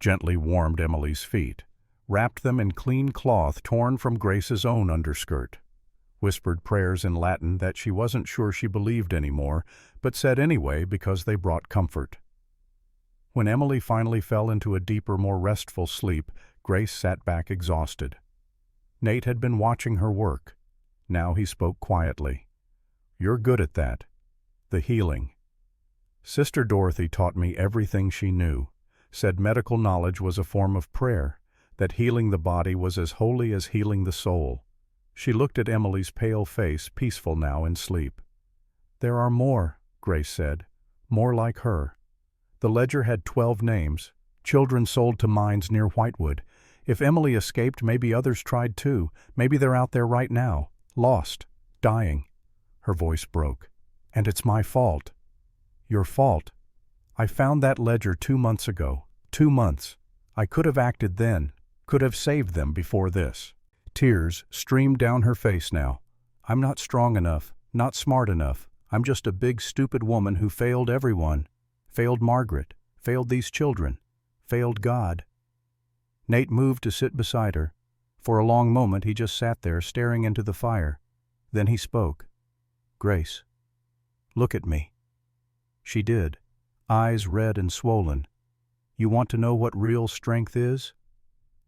gently warmed Emily's feet, wrapped them in clean cloth torn from Grace's own underskirt, whispered prayers in Latin that she wasn't sure she believed anymore, but said anyway because they brought comfort. When Emily finally fell into a deeper, more restful sleep, Grace sat back exhausted. Nate had been watching her work. Now he spoke quietly. "You're good at that. The healing. Sister Dorothy taught me everything she knew, said medical knowledge was a form of prayer, that healing the body was as holy as healing the soul." She looked at Emily's pale face, peaceful now in sleep. "There are more," Grace said, "more like her." The ledger had 12 names, children sold to mines near Whitewood. If Emily escaped, maybe others tried too. Maybe they're out there right now, lost, dying. Her voice broke. "And it's my fault." "Your fault. I found that ledger 2 months ago. 2 months. I could have acted then, could have saved them before this." Tears streamed down her face now. "I'm not strong enough, not smart enough. I'm just a big, stupid woman who failed everyone. Failed Margaret, failed these children, failed God." Nate moved to sit beside her. For a long moment he just sat there staring into the fire. Then he spoke. "Grace, look at me." She did, eyes red and swollen. "You want to know what real strength is?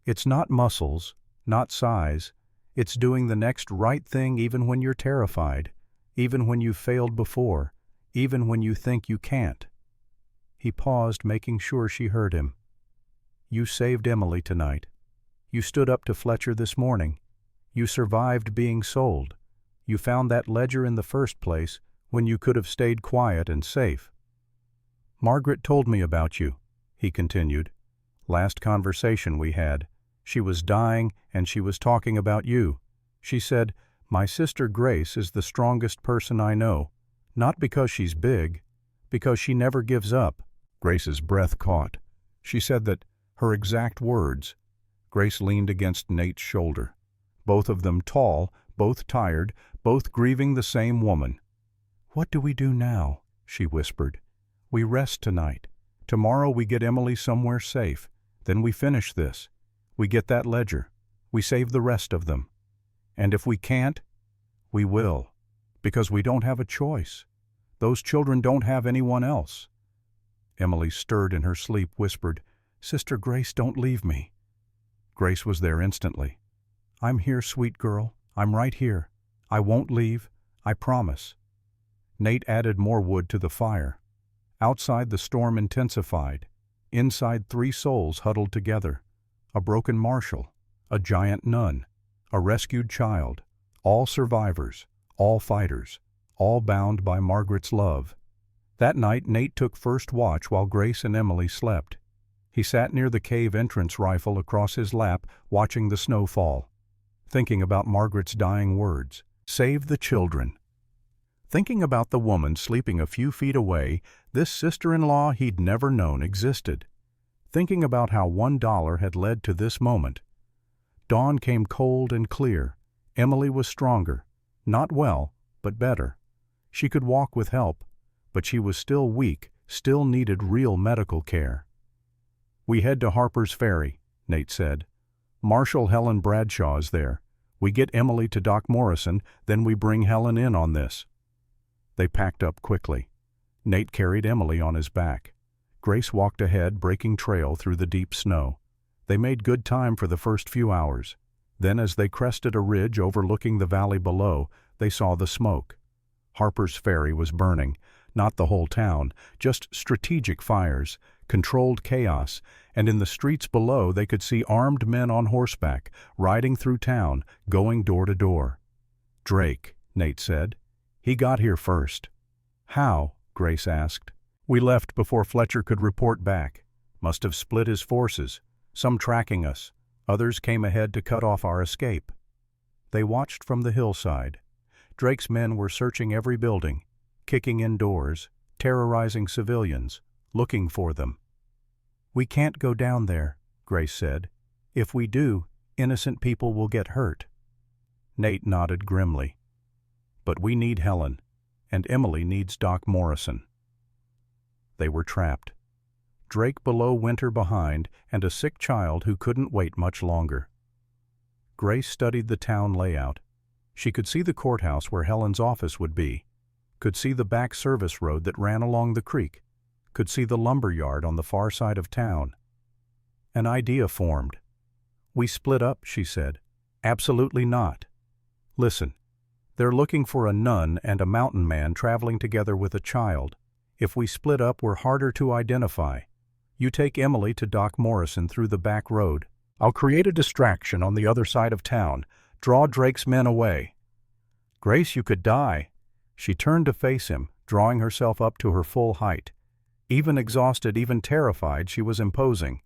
It's not muscles, not size. It's doing the next right thing even when you're terrified, even when you've failed before, even when you think you can't." He paused, making sure she heard him. "You saved Emily tonight. You stood up to Fletcher this morning. You survived being sold. You found that ledger in the first place when you could have stayed quiet and safe. Margaret told me about you," he continued. "Last conversation we had. She was dying and she was talking about you. She said, 'My sister Grace is the strongest person I know, not because she's big, because she never gives up.'" Grace's breath caught. She said that, her exact words, Grace leaned against Nate's shoulder. Both of them tall, both tired, both grieving the same woman. "What do we do now?" she whispered. "We rest tonight. Tomorrow we get Emily somewhere safe. Then we finish this. We get that ledger. We save the rest of them. And if we can't, we will. Because we don't have a choice. Those children don't have anyone else." Emily, stirred in her sleep, whispered, "Sister Grace, don't leave me." Grace was there instantly. "I'm here, sweet girl. I'm right here. I won't leave. I promise." Nate added more wood to the fire. Outside, the storm intensified. Inside, 3 souls huddled together. A broken marshal, a giant nun, a rescued child, all survivors, all fighters, all bound by Margaret's love. That night, Nate took first watch while Grace and Emily slept. He sat near the cave entrance, rifle across his lap, watching the snow fall, thinking about Margaret's dying words, "Save the children." Thinking about the woman sleeping a few feet away, this sister-in-law he'd never known existed. Thinking about how $1 had led to this moment. Dawn came cold and clear. Emily was stronger. Not well, but better. She could walk with help, but she was still weak, still needed real medical care. "We head to Harper's Ferry," Nate said. "Marshal Helen Bradshaw is there. We get Emily to Doc Morrison, then we bring Helen in on this." They packed up quickly. Nate carried Emily on his back. Grace walked ahead, breaking trail through the deep snow. They made good time for the first few hours. Then, as they crested a ridge overlooking the valley below, they saw the smoke. Harper's Ferry was burning, not the whole town, just strategic fires, controlled chaos, and in the streets below they could see armed men on horseback, riding through town, going door to door. "Drake," Nate said. "He got here first." "How?" Grace asked. "We left before Fletcher could report back. Must have split his forces, some tracking us. Others came ahead to cut off our escape." They watched from the hillside. Drake's men were searching every building, kicking in doors, terrorizing civilians, looking for them. "We can't go down there," Grace said. "If we do, innocent people will get hurt." Nate nodded grimly. "But we need Helen, and Emily needs Doc Morrison." They were trapped. Drake below, Winter behind, and a sick child who couldn't wait much longer. Grace studied the town layout. She could see the courthouse where Helen's office would be, could see the back service road that ran along the creek, could see the lumber yard on the far side of town. An idea formed. "We split up," she said. "Absolutely not. Listen, they're looking for a nun and a mountain man traveling together with a child. If we split up, we're harder to identify. You take Emily to Doc Morrison through the back road. I'll create a distraction on the other side of town, draw Drake's men away." "Grace, you could die." She turned to face him, drawing herself up to her full height. Even exhausted, even terrified, she was imposing.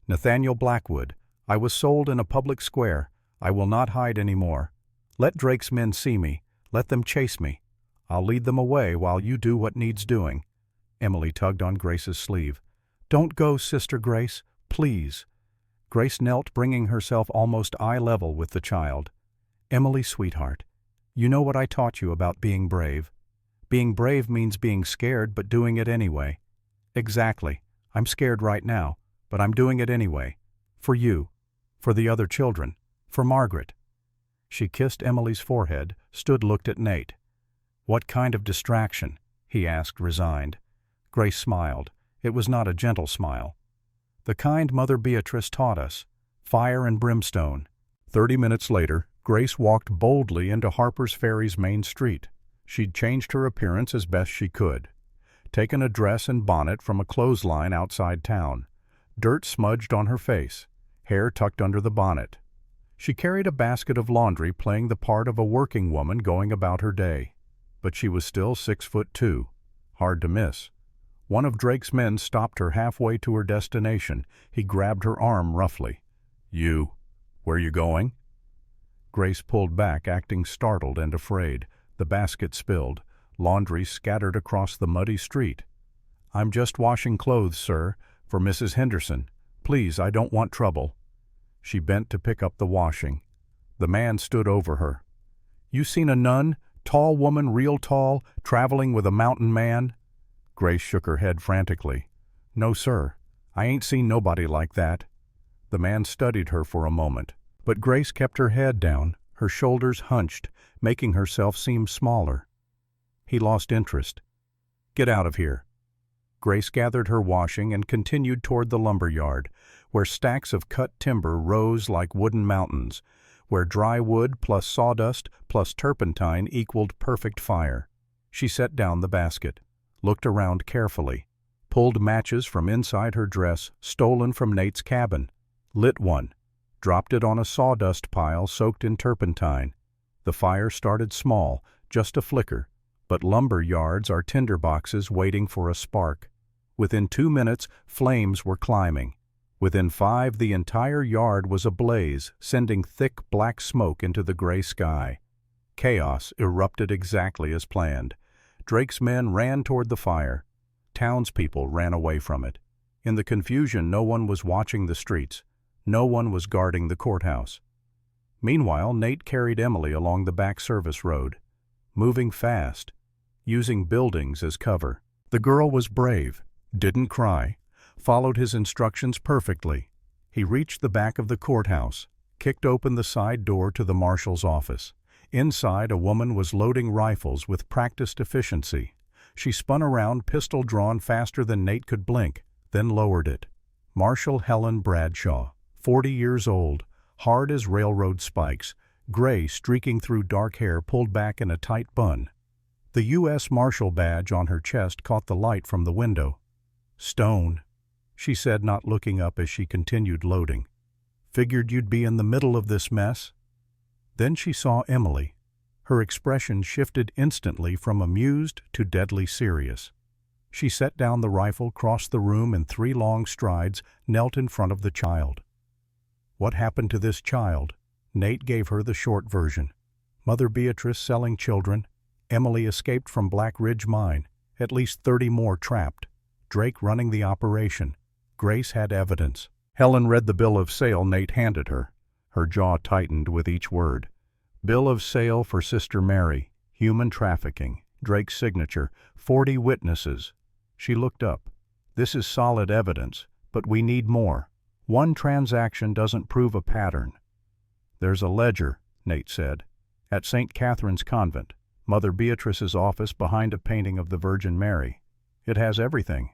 "Nathaniel Blackwood, I was sold in a public square. I will not hide any more. Let Drake's men see me. Let them chase me. I'll lead them away while you do what needs doing." Emily tugged on Grace's sleeve. "Don't go, Sister Grace, please." Grace knelt, bringing herself almost eye level with the child. "Emily, sweetheart, you know what I taught you about being brave. Being brave means being scared but doing it anyway." "Exactly. I'm scared right now, but I'm doing it anyway. For you, for the other children, for Margaret." She kissed Emily's forehead, looked at Nate. "What kind of distraction?" he asked, resigned. Grace smiled. It was not a gentle smile. "The kind Mother Beatrice taught us. Fire and brimstone." 30 minutes later, Grace walked boldly into Harper's Ferry's main street. She'd changed her appearance as best she could. Taken a dress and bonnet from a clothesline outside town. Dirt smudged on her face, hair tucked under the bonnet. She carried a basket of laundry, playing the part of a working woman going about her day. But she was still 6'2", hard to miss. One of Drake's men stopped her halfway to her destination. He grabbed her arm roughly. Where you going?" Grace pulled back, acting startled and afraid. The basket spilled. Laundry scattered across the muddy street. "I'm just washing clothes, sir, for Mrs. Henderson. Please, I don't want trouble." She bent to pick up the washing. The man stood over her. "You seen a nun? Tall woman, real tall, traveling with a mountain man?" Grace shook her head frantically. "No, sir. I ain't seen nobody like that." The man studied her for a moment, but Grace kept her head down, her shoulders hunched, making herself seem smaller. He lost interest. "Get out of here." Grace gathered her washing and continued toward the lumber yard, where stacks of cut timber rose like wooden mountains, where dry wood plus sawdust plus turpentine equaled perfect fire. She set down the basket, looked around carefully, pulled matches from inside her dress stolen from Nate's cabin, lit one, dropped it on a sawdust pile soaked in turpentine. The fire started small, just a flicker, but lumber yards are tinder boxes waiting for a spark. Within 2 minutes, flames were climbing. Within 5, the entire yard was ablaze, sending thick black smoke into the gray sky. Chaos erupted exactly as planned. Drake's men ran toward the fire. Townspeople ran away from it. In the confusion, no one was watching the streets. No one was guarding the courthouse. Meanwhile, Nate carried Emily along the back service road, moving fast, using buildings as cover. The girl was brave, didn't cry, followed his instructions perfectly. He reached the back of the courthouse, kicked open the side door to the marshal's office. Inside, a woman was loading rifles with practiced efficiency. She spun around, pistol drawn faster than Nate could blink, then lowered it. Marshal Helen Bradshaw, 40 years old, hard as railroad spikes, gray streaking through dark hair pulled back in a tight bun. The U.S. Marshal badge on her chest caught the light from the window. "Stone," she said, not looking up as she continued loading. "Figured you'd be in the middle of this mess." Then she saw Emily. Her expression shifted instantly from amused to deadly serious. She set down the rifle, crossed the room in 3 long strides, knelt in front of the child. "What happened to this child?" Nate gave her the short version. Mother Beatrice selling children. Emily escaped from Black Ridge Mine. At least 30 more trapped. Drake running the operation. Grace had evidence. Helen read the bill of sale Nate handed her. Her jaw tightened with each word. "Bill of sale for Sister Mary. Human trafficking. Drake's signature. 40 witnesses." She looked up. "This is solid evidence, but we need more. One transaction doesn't prove a pattern." "There's a ledger," Nate said, "at St. Catherine's Convent, Mother Beatrice's office behind a painting of the Virgin Mary. It has everything.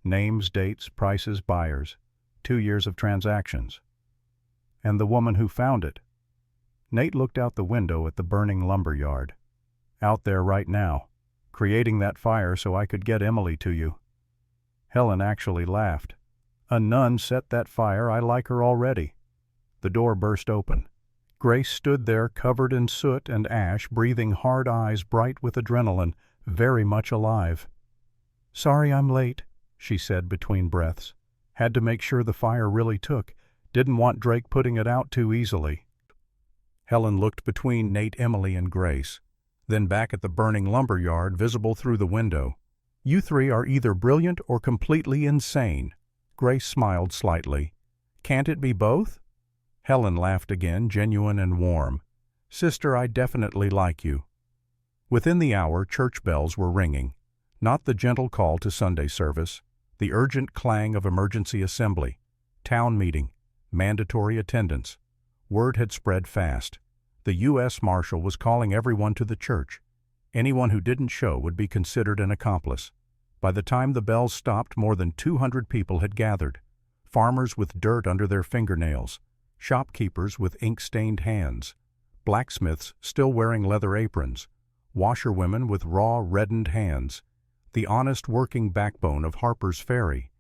Names, dates, prices, buyers. 2 years of transactions." "And the woman who found it?" Nate looked out the window at the burning lumber yard. "Out there right now, creating that fire so I could get Emily to you." Helen actually laughed. "A nun set that fire. I like her already." The door burst open. Grace stood there covered in soot and ash, breathing hard, eyes bright with adrenaline, very much alive. "Sorry I'm late," she said between breaths. "Had to make sure the fire really took. Didn't want Drake putting it out too easily." Helen looked between Nate, Emily, and Grace, then back at the burning lumber yard visible through the window. "You 3 are either brilliant or completely insane." Grace smiled slightly. "Can't it be both?" Helen laughed again, genuine and warm. "Sister, I definitely like you." Within the hour, church bells were ringing. Not the gentle call to Sunday service, the urgent clang of emergency assembly, town meeting, mandatory attendance. Word had spread fast. The U.S. Marshal was calling everyone to the church. Anyone who didn't show would be considered an accomplice. By the time the bells stopped, more than 200 people had gathered. Farmers with dirt under their fingernails, shopkeepers with ink-stained hands, blacksmiths still wearing leather aprons, washerwomen with raw, reddened hands, the honest working backbone of Harper's Ferry.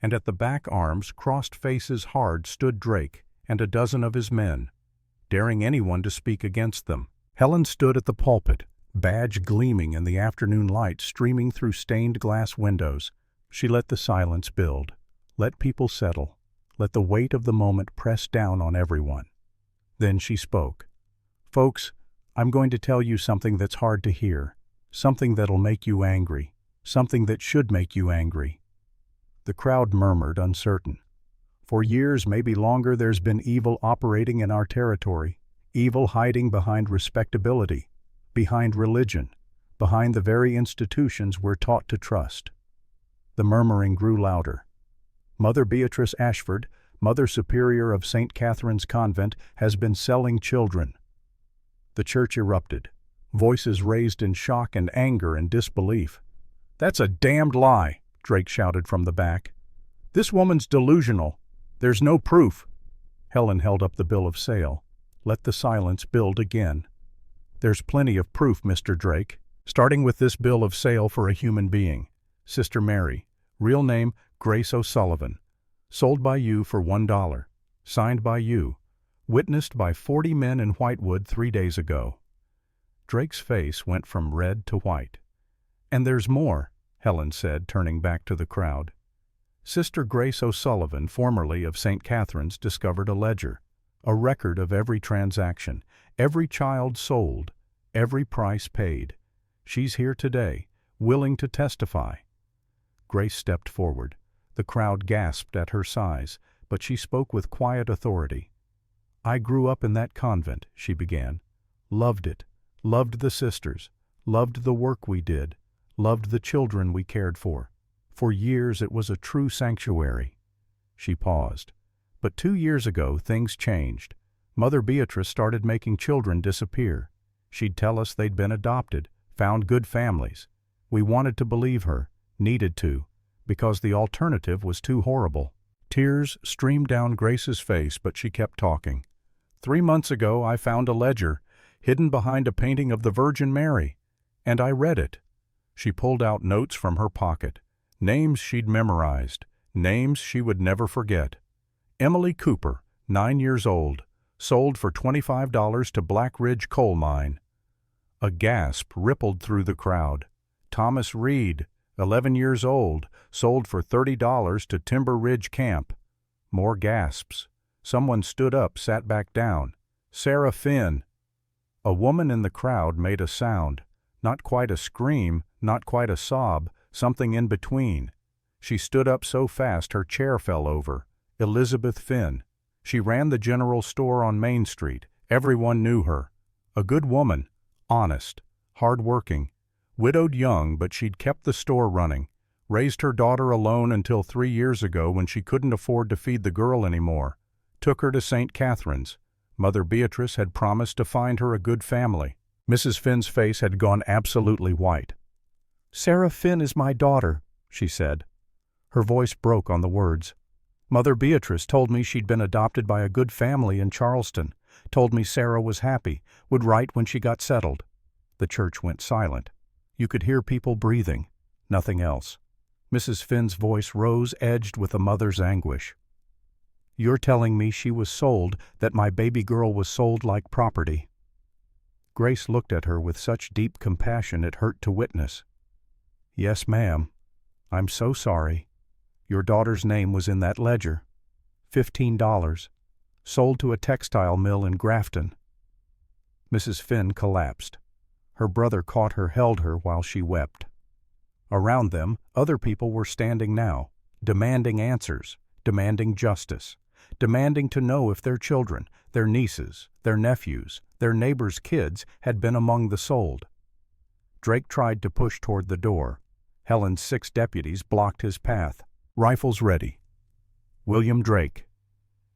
And at the back arms, crossed faces hard, stood Drake and a dozen of his men, daring anyone to speak against them. Helen stood at the pulpit, badge gleaming in the afternoon light streaming through stained glass windows. She let the silence build, let people settle, let the weight of the moment press down on everyone. Then she spoke. "Folks, I'm going to tell you something that's hard to hear, something that'll make you angry, something that should make you angry." The crowd murmured, uncertain. For years, maybe longer, there's been evil operating in our territory, evil hiding behind respectability, behind religion, behind the very institutions we're taught to trust. The murmuring grew louder. Mother Beatrice Ashford, Mother Superior of St. Catherine's Convent, has been selling children. The church erupted, voices raised in shock and anger and disbelief. "That's a damned lie," Drake shouted from the back. "This woman's delusional. There's no proof." Helen held up the bill of sale. Let the silence build again. "There's plenty of proof, Mr. Drake, starting with this bill of sale for a human being. Sister Mary, real name Grace O'Sullivan, sold by you for $1, signed by you, witnessed by 40 men in Whitewood 3 days ago." Drake's face went from red to white. "And there's more," Helen said, turning back to the crowd. Sister Grace O'Sullivan, formerly of St. Catherine's, discovered a ledger, a record of every transaction, every child sold, every price paid. She's here today, willing to testify. Grace stepped forward. The crowd gasped at her size, but she spoke with quiet authority. "I grew up in that convent," she began. "Loved it, loved the sisters, loved the work we did, loved the children we cared for. For years it was a true sanctuary." She paused. "But 2 years ago things changed. Mother Beatrice started making children disappear. She'd tell us they'd been adopted, found good families. We wanted to believe her, needed to, because the alternative was too horrible." Tears streamed down Grace's face, but she kept talking. 3 months ago I found a ledger, hidden behind a painting of the Virgin Mary, and I read it." She pulled out notes from her pocket, names she'd memorized, names she would never forget. "Emily Cooper, 9 years old, sold for $25 to Black Ridge Coal Mine." A gasp rippled through the crowd. "Thomas Reed, 11 years old, sold for $30 to Timber Ridge Camp." More gasps. Someone stood up, sat back down. "Sarah Finn." A woman in the crowd made a sound, not quite a scream, not quite a sob, something in between. She stood up so fast her chair fell over. Elizabeth Finn. She ran the general store on Main Street. Everyone knew her. A good woman, honest, hard-working, widowed young, but she'd kept the store running, raised her daughter alone until 3 years ago when she couldn't afford to feed the girl anymore. Took her to St. Catherine's. Mother Beatrice had promised to find her a good family. Mrs. Finn's face had gone absolutely white. "Sarah Finn is my daughter," she said. Her voice broke on the words. "Mother Beatrice told me she'd been adopted by a good family in Charleston, told me Sarah was happy, would write when she got settled." The church went silent. You could hear people breathing, nothing else. Mrs. Finn's voice rose, edged with a mother's anguish. "You're telling me she was sold, that my baby girl was sold like property?" Grace looked at her with such deep compassion it hurt to witness. "Yes, ma'am. I'm so sorry. Your daughter's name was in that ledger. $15. Sold to a textile mill in Grafton." Mrs. Finn collapsed. Her brother caught her, held her while she wept. Around them, other people were standing now, demanding answers, demanding justice, demanding to know if their children, their nieces, their nephews, their neighbors' kids had been among the sold. Drake tried to push toward the door. Helen's 6 deputies blocked his path, rifles ready. "William Drake,"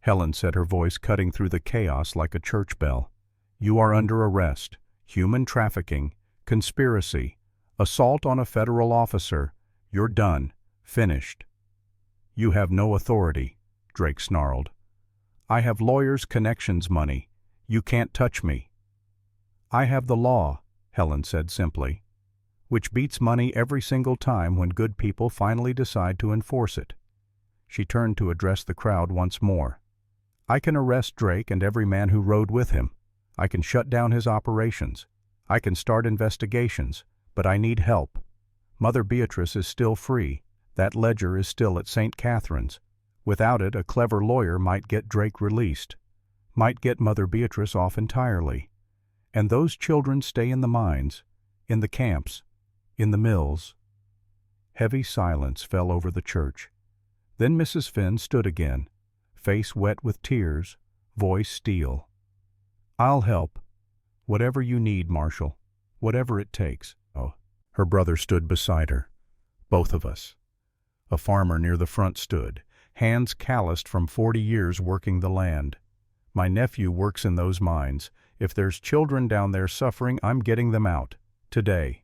Helen said, her voice cutting through the chaos like a church bell. "You are under arrest. Human trafficking, conspiracy, assault on a federal officer. You're done. Finished." "You have no authority," Drake snarled. "I have lawyers' connections money. You can't touch me." "I have the law," Helen said simply, "which beats money every single time when good people finally decide to enforce it." She turned to address the crowd once more. "I can arrest Drake and every man who rode with him. I can shut down his operations. I can start investigations, but I need help. Mother Beatrice is still free. That ledger is still at St. Catherine's. Without it, a clever lawyer might get Drake released, might get Mother Beatrice off entirely. And those children stay in the mines, in the camps, in the mills." Heavy silence fell over the church. Then Mrs. Finn stood again, face wet with tears, voice steel. "I'll help. Whatever you need, Marshall. Whatever it takes." Oh. Her brother stood beside her. Both of us. A farmer near the front stood, hands calloused from 40 years working the land. "My nephew works in those mines. If there's children down there suffering, I'm getting them out. Today."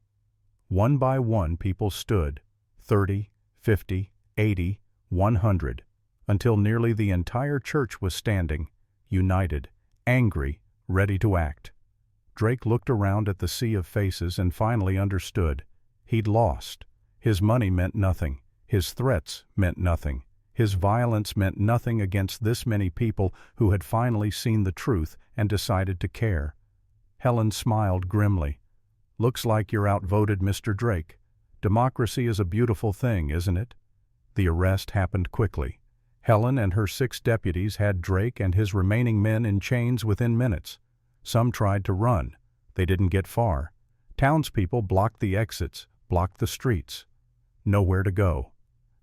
One by one people stood, 30, 50, 80, 100, until nearly the entire church was standing, united, angry, ready to act. Drake looked around at the sea of faces and finally understood. He'd lost. His money meant nothing. His threats meant nothing. His violence meant nothing against this many people who had finally seen the truth and decided to care. Helen smiled grimly. "Looks like you're outvoted, Mr. Drake. Democracy is a beautiful thing, isn't it?" The arrest happened quickly. Helen and her 6 deputies had Drake and his remaining men in chains within minutes. Some tried to run. They didn't get far. Townspeople blocked the exits, blocked the streets. Nowhere to go.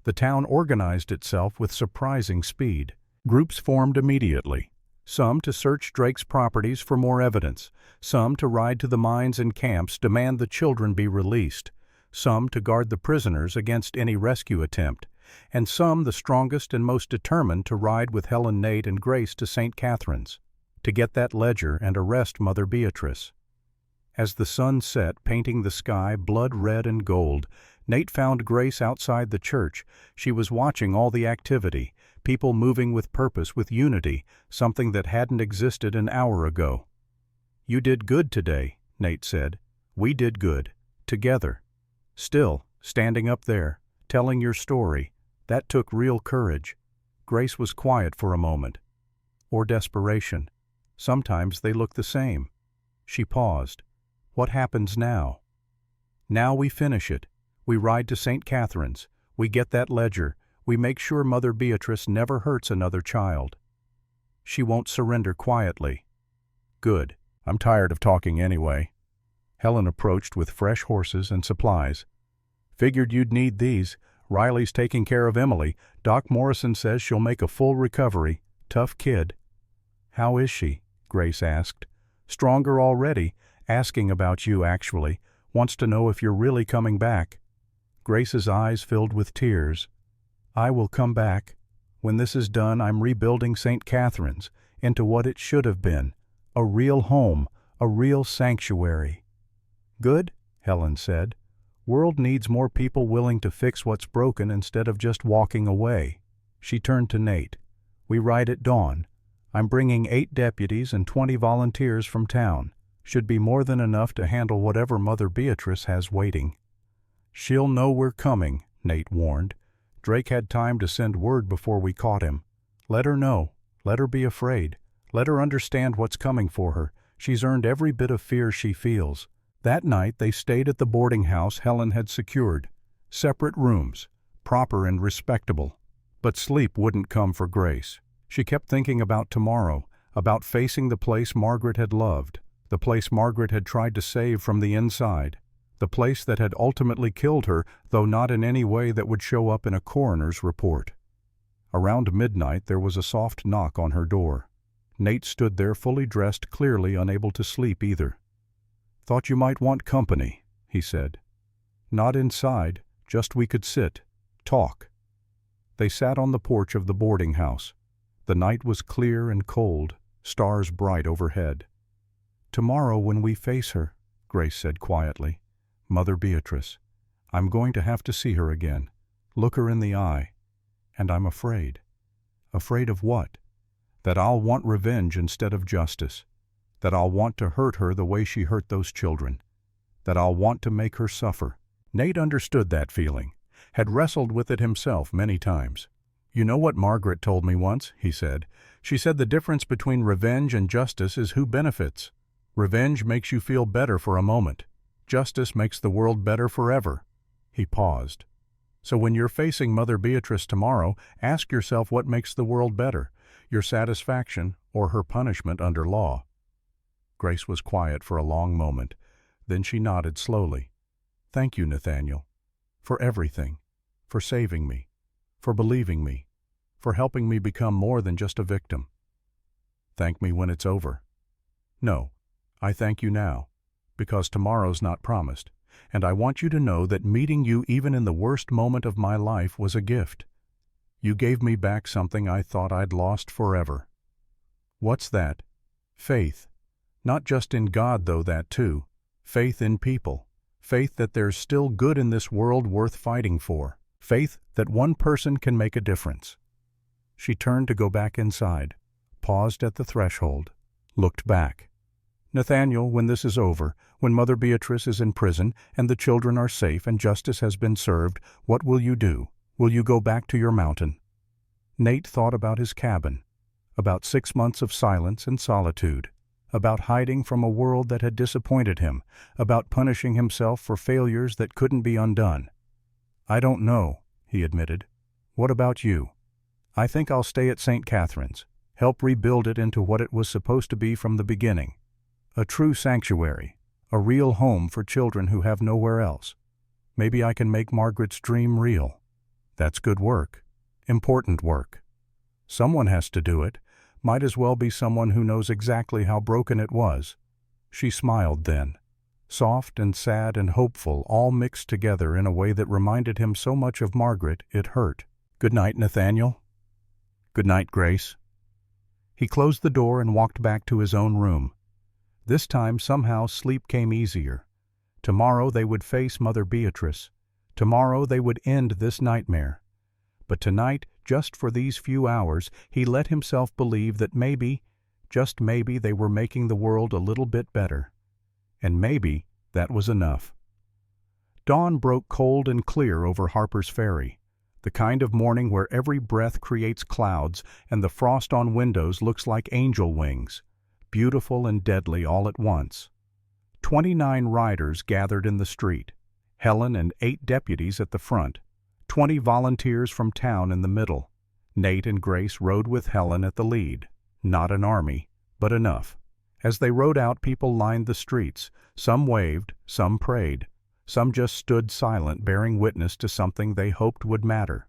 The town organized itself with surprising speed. Groups formed immediately. Some to search Drake's properties for more evidence. Some to ride to the mines and camps, demand the children be released. Some to guard the prisoners against any rescue attempt. And some, the strongest and most determined, to ride with Helen, Nate, and Grace to St. Catherine's, to get that ledger and arrest Mother Beatrice. As the sun set, painting the sky blood red and gold, Nate found Grace outside the church. She was watching all the activity, people moving with purpose, with unity, something that hadn't existed an hour ago. "You did good today," Nate said. "We did good. Together. Still, standing up there, telling your story, that took real courage." Grace was quiet for a moment. Or desperation. Sometimes they look the same. She paused. "What happens now?" "Now we finish it. We ride to St. Catherine's. We get that ledger. We make sure Mother Beatrice never hurts another child. She won't surrender quietly." "Good. I'm tired of talking anyway." Helen approached with fresh horses and supplies. "Figured you'd need these. Riley's taking care of Emily. Doc Morrison says she'll make a full recovery. Tough kid." "How is she?" Grace asked. "Stronger already. Asking about you, actually. Wants to know if you're really coming back." Grace's eyes filled with tears. "I will come back. When this is done, I'm rebuilding St. Catherine's into what it should have been. A real home, a real sanctuary." "Good," Helen said. "World needs more people willing to fix what's broken instead of just walking away." She turned to Nate. "We ride at dawn. I'm bringing 8 deputies and 20 volunteers from town. Should be more than enough to handle whatever Mother Beatrice has waiting." "She'll know we're coming," Nate warned. "Drake had time to send word before we caught him. Let her know. Let her be afraid. Let her understand what's coming for her. She's earned every bit of fear she feels." That night they stayed at the boarding house Helen had secured. Separate rooms, proper and respectable. But sleep wouldn't come for Grace. She kept thinking about tomorrow, about facing the place Margaret had loved, the place Margaret had tried to save from the inside, the place that had ultimately killed her, though not in any way that would show up in a coroner's report. Around midnight there was a soft knock on her door. Nate stood there fully dressed, clearly unable to sleep either. "Thought you might want company," he said. "Not inside, just we could sit, talk." They sat on the porch of the boarding house. The night was clear and cold, stars bright overhead. "Tomorrow when we face her," Grace said quietly, "Mother Beatrice, I'm going to have to see her again, look her in the eye. And I'm afraid." "Afraid of what?" "That I'll want revenge instead of justice. That I'll want to hurt her the way she hurt those children. That I'll want to make her suffer." Nate understood that feeling, had wrestled with it himself many times. "You know what Margaret told me once," he said. "She said the difference between revenge and justice is who benefits. Revenge makes you feel better for a moment. Justice makes the world better forever." He paused. "So when you're facing Mother Beatrice tomorrow, ask yourself what makes the world better, your satisfaction or her punishment under law." Grace was quiet for a long moment. Then she nodded slowly. "Thank you, Nathaniel. For everything. For saving me. For believing me. for helping me become more than just a victim. Thank me when it's over. No, I thank you now, because tomorrow's not promised, and I want you to know that meeting you even in the worst moment of my life was a gift. You gave me back something I thought I'd lost forever. What's that? Faith. Not just in God, though, that too. Faith in people. Faith that there's still good in this world worth fighting for. Faith that one person can make a difference. She turned to go back inside, paused at the threshold, looked back. Nathaniel, when this is over, when Mother Beatrice is in prison and the children are safe and justice has been served, what will you do? Will you go back to your mountain? Nate thought about his cabin, about 6 months of silence and solitude, about hiding from a world that had disappointed him, about punishing himself for failures that couldn't be undone. I don't know, he admitted. What about you? I think I'll stay at St. Catherine's, help rebuild it into what it was supposed to be from the beginning. A true sanctuary, a real home for children who have nowhere else. Maybe I can make Margaret's dream real. That's good work, important work. Someone has to do it. Might as well be someone who knows exactly how broken it was. She smiled then, soft and sad and hopeful, all mixed together in a way that reminded him so much of Margaret it hurt. Good night, Nathaniel. Good night, Grace. He closed the door and walked back to his own room. This time somehow sleep came easier. Tomorrow they would face Mother Beatrice. Tomorrow they would end this nightmare. But tonight, just for these few hours, he let himself believe that maybe, just maybe, they were making the world a little bit better. And maybe that was enough. Dawn broke cold and clear over Harper's Ferry, the kind of morning where every breath creates clouds and the frost on windows looks like angel wings, beautiful and deadly all at once. 29 riders gathered in the street, Helen and 8 deputies at the front, 20 volunteers from town in the middle. Nate and Grace rode with Helen at the lead. Not an army, but enough. As they rode out, people lined the streets. Some waved, some prayed. Some just stood silent, bearing witness to something they hoped would matter.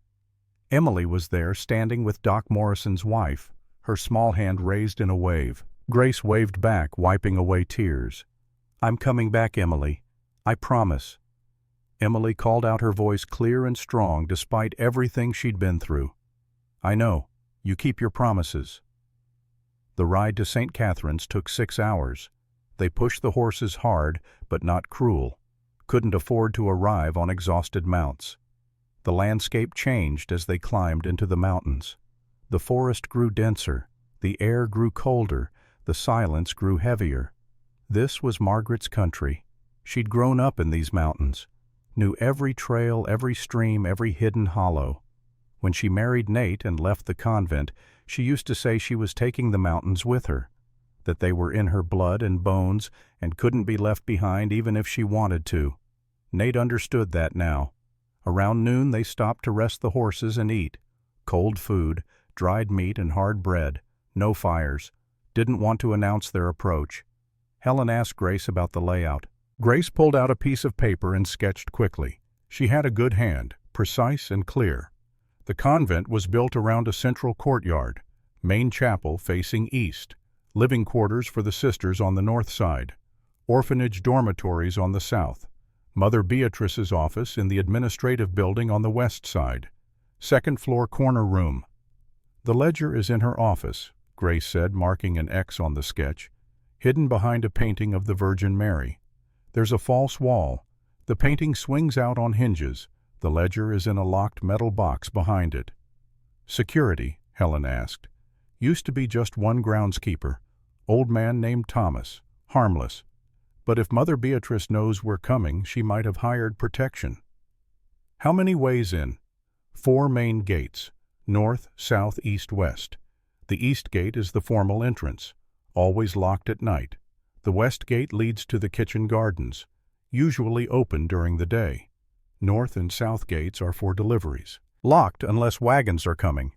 Emily was there, standing with Doc Morrison's wife, her small hand raised in a wave. Grace waved back, wiping away tears. I'm coming back, Emily. I promise. Emily called out, her voice clear and strong despite everything she'd been through. I know. You keep your promises. The ride to St. Catherine's took 6 hours. They pushed the horses hard, but not cruel. Couldn't afford to arrive on exhausted mounts. The landscape changed as they climbed into the mountains. The forest grew denser. The air grew colder. The silence grew heavier. This was Margaret's country. She'd grown up in these mountains, knew every trail, every stream, every hidden hollow. When she married Nate and left the convent, she used to say she was taking the mountains with her, that they were in her blood and bones and couldn't be left behind even if she wanted to. Nate understood that now. Around noon they stopped to rest the horses and eat. Cold food, dried meat and hard bread, no fires. Didn't want to announce their approach. Helen asked Grace about the layout. Grace pulled out a piece of paper and sketched quickly. She had a good hand, precise and clear. The convent was built around a central courtyard, main chapel facing east, living quarters for the sisters on the north side, orphanage dormitories on the south, Mother Beatrice's office in the administrative building on the west side, second-floor corner room. The ledger is in her office, Grace said, marking an X on the sketch, hidden behind a painting of the Virgin Mary. There's a false wall. The painting swings out on hinges. The ledger is in a locked metal box behind it. Security, Helen asked. Used to be just one groundskeeper, old man named Thomas, harmless. But if Mother Beatrice knows we're coming, she might have hired protection. How many ways in? 4 main gates, north, south, east, west. The east gate is the formal entrance, always locked at night. The west gate leads to the kitchen gardens, usually open during the day. North and south gates are for deliveries, locked unless wagons are coming.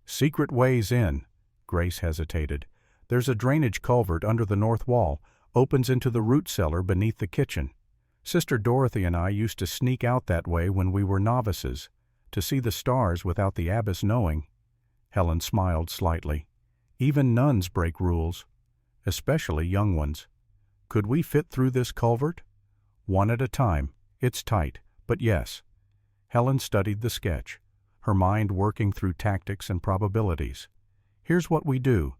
Secret ways in. Grace hesitated. There's a drainage culvert under the north wall, opens into the root cellar beneath the kitchen. Sister Dorothy and I used to sneak out that way when we were novices, to see the stars without the abbess knowing. Helen smiled slightly. Even nuns break rules, especially young ones. Could we fit through this culvert? One at a time. It's tight, but yes. Helen studied the sketch, her mind working through tactics and probabilities. Here's what we do.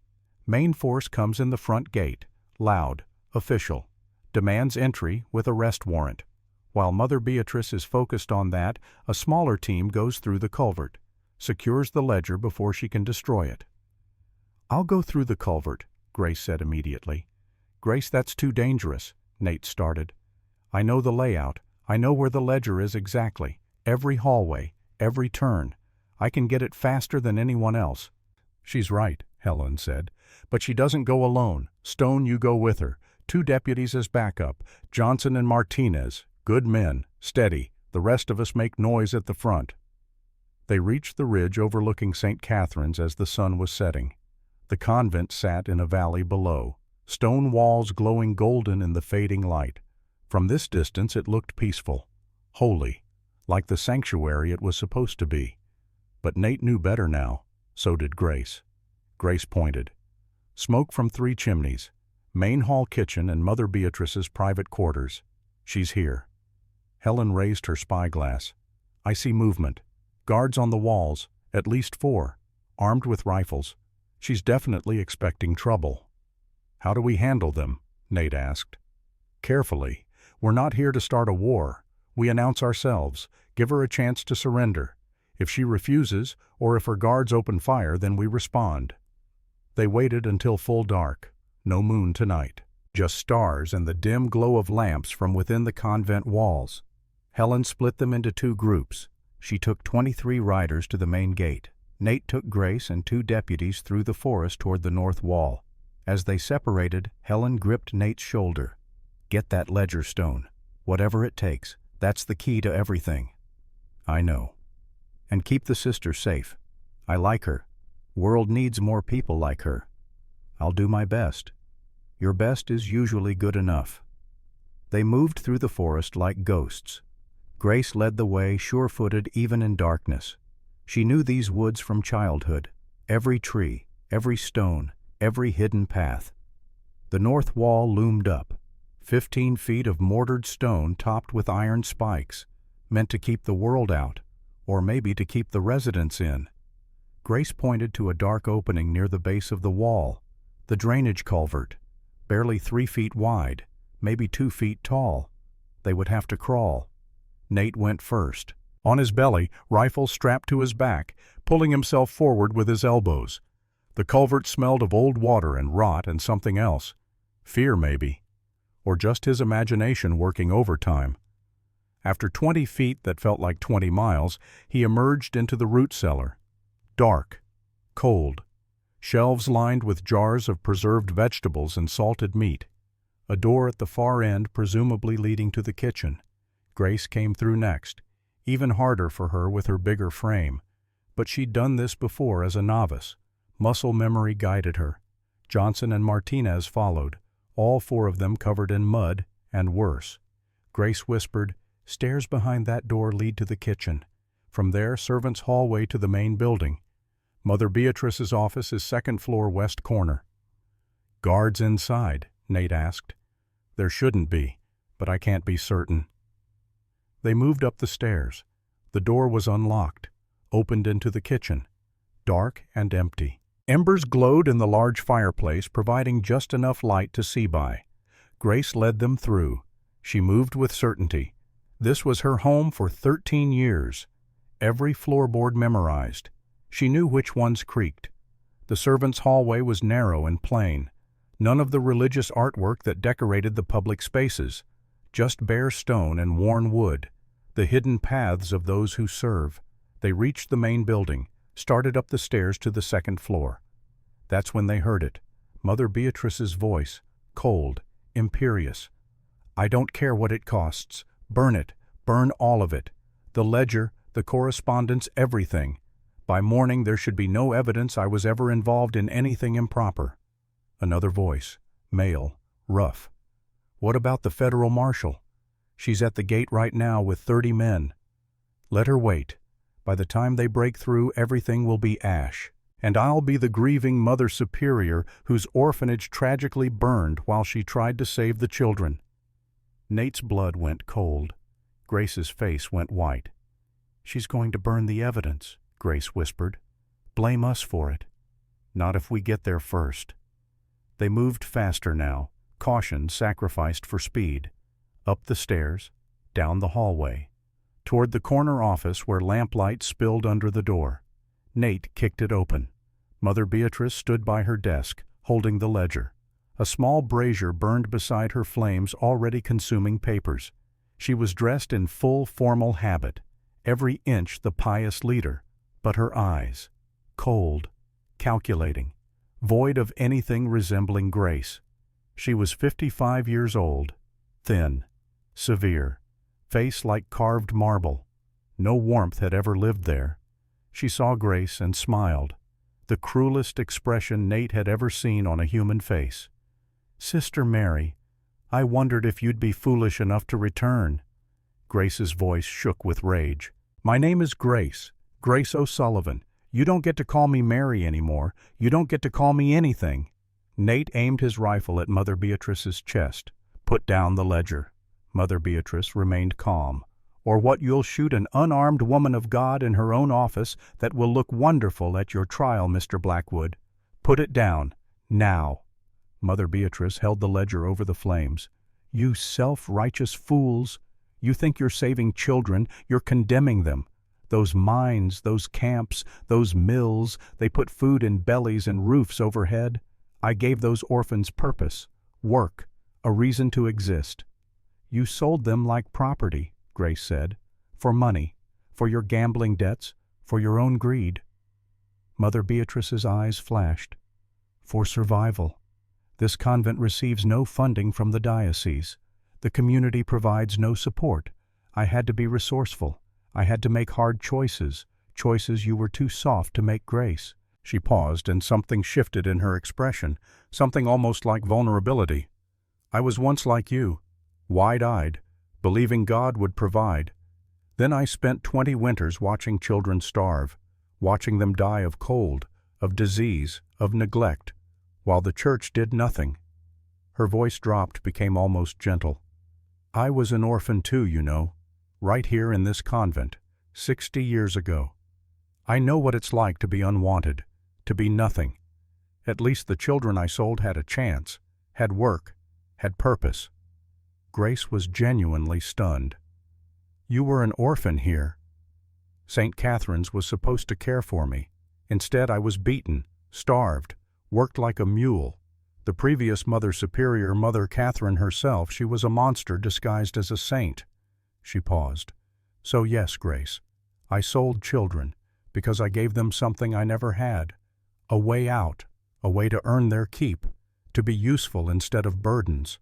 Main force comes in the front gate, loud, official, demands entry with arrest warrant. While Mother Beatrice is focused on that, a smaller team goes through the culvert, secures the ledger before she can destroy it. "I'll go through the culvert," Grace said immediately. "Grace, that's too dangerous," Nate started. "I know the layout. I know where the ledger is exactly. Every hallway, every turn. I can get it faster than anyone else." "She's right," Helen said. "But she doesn't go alone. Stone, you go with her. 2 deputies as backup. Johnson and Martinez. Good men. Steady. The rest of us make noise at the front." They reached the ridge overlooking St. Catherine's as the sun was setting. The convent sat in a valley below, stone walls glowing golden in the fading light. From this distance it looked peaceful, holy, like the sanctuary it was supposed to be. But Nate knew better now. So did Grace. Grace pointed. "Smoke from 3 chimneys. Main hall kitchen and Mother Beatrice's private quarters. She's here." Helen raised her spyglass. "I see movement. Guards on the walls, at least 4, armed with rifles. She's definitely expecting trouble." "How do we handle them?" Nate asked. "Carefully. We're not here to start a war. We announce ourselves, give her a chance to surrender. If she refuses, or if her guards open fire, then we respond." They waited until full dark. No moon tonight. Just stars and the dim glow of lamps from within the convent walls. Helen split them into 2 groups. She took 23 riders to the main gate. Nate took Grace and 2 deputies through the forest toward the north wall. As they separated, Helen gripped Nate's shoulder. "Get that ledger, Stone. Whatever it takes. That's the key to everything." "I know. And keep the sister safe. I like her. World needs more people like her." "I'll do my best." "Your best is usually good enough." They moved through the forest like ghosts. Grace led the way, sure-footed even in darkness. She knew these woods from childhood, every tree, every stone, every hidden path. The north wall loomed up, 15 feet of mortared stone topped with iron spikes, meant to keep the world out, or maybe to keep the residents in. Grace pointed to a dark opening near the base of the wall, the drainage culvert, barely 3 feet wide, maybe 2 feet tall. They would have to crawl. Nate went first. On his belly, rifle strapped to his back, pulling himself forward with his elbows. The culvert smelled of old water and rot and something else. Fear, maybe. Or just his imagination working overtime. After 20 feet that felt like 20 miles, he emerged into the root cellar. Dark. Cold. Shelves lined with jars of preserved vegetables and salted meat. A door at the far end, presumably leading to the kitchen. Grace came through next. Even harder for her with her bigger frame. But she'd done this before as a novice. Muscle memory guided her. Johnson and Martinez followed, all 4 of them covered in mud and worse. Grace whispered, "Stairs behind that door lead to the kitchen. From there, servants' hallway to the main building. Mother Beatrice's office is 2nd floor west corner." "Guards inside?" Nate asked. "There shouldn't be, but I can't be certain." They moved up the stairs. The door was unlocked, opened into the kitchen, dark and empty. Embers glowed in the large fireplace, providing just enough light to see by. Grace led them through. She moved with certainty. This was her home for 13 years. Every floorboard memorized. She knew which ones creaked. The servants' hallway was narrow and plain. None of the religious artwork that decorated the public spaces. Just bare stone and worn wood. The hidden paths of those who serve. They reached the main building, started up the stairs to the 2nd floor. That's when they heard it. Mother Beatrice's voice, cold, imperious. "I don't care what it costs. Burn it. Burn all of it. The ledger, the correspondence, everything. By morning there should be no evidence I was ever involved in anything improper." Another voice, male, rough. "What about the federal marshal? She's at the gate right now with 30 men. Let her wait. By the time they break through, everything will be ash." And I'll be the grieving Mother Superior whose orphanage tragically burned while she tried to save the children." Nate's blood went cold. Grace's face went white. "She's going to burn the evidence," Grace whispered. "Blame us for it." "Not if we get there first." They moved faster now, caution sacrificed for speed. Up the stairs, down the hallway, toward the corner office where lamplight spilled under the door. Nate kicked it open. Mother Beatrice stood by her desk, holding the ledger. A small brazier burned beside her flames already consuming papers. She was dressed in full formal habit, every inch the pious leader, but her eyes, cold, calculating, void of anything resembling grace. She was 55 years old, thin, severe, face like carved marble. No warmth had ever lived there. She saw Grace and smiled, the cruelest expression Nate had ever seen on a human face. "Sister Mary, I wondered if you'd be foolish enough to return." Grace's voice shook with rage. "My name is Grace, Grace O'Sullivan. You don't get to call me Mary anymore. You don't get to call me anything." Nate aimed his rifle at Mother Beatrice's chest. "Put down the ledger." Mother Beatrice remained calm. "Or what you'll shoot an unarmed woman of God in her own office that will look wonderful at your trial, Mr. Blackwood. Put it down, now." Mother Beatrice held the ledger over the flames. "You self-righteous fools! You think you're saving children, you're condemning them. Those mines, those camps, those mills, they put food in bellies and roofs overhead. I gave those orphans purpose, work, a reason to exist. You sold them like property," Grace said, "for money, for your gambling debts, for your own greed." Mother Beatrice's eyes flashed. "For survival. This convent receives no funding from the diocese. The community provides no support. I had to be resourceful. I had to make hard choices, choices you were too soft to make, Grace." She paused, and something shifted in her expression, something almost like vulnerability. "I was once like you, wide-eyed, believing God would provide. Then I spent 20 winters watching children starve, watching them die of cold, of disease, of neglect, while the church did nothing." Her voice dropped, became almost gentle. "I was an orphan too, you know, right here in this convent, 60 years ago. I know what it's like to be unwanted, to be nothing. At least the children I sold had a chance, had work, had purpose." Grace was genuinely stunned. "You were an orphan here. St. Catherine's was supposed to care for me. Instead, I was beaten, starved, worked like a mule. The previous Mother Superior, Mother Catherine herself, she was a monster disguised as a saint." She paused. "So yes, Grace, I sold children because I gave them something I never had. A way out, a way to earn their keep, to be useful instead of burdens."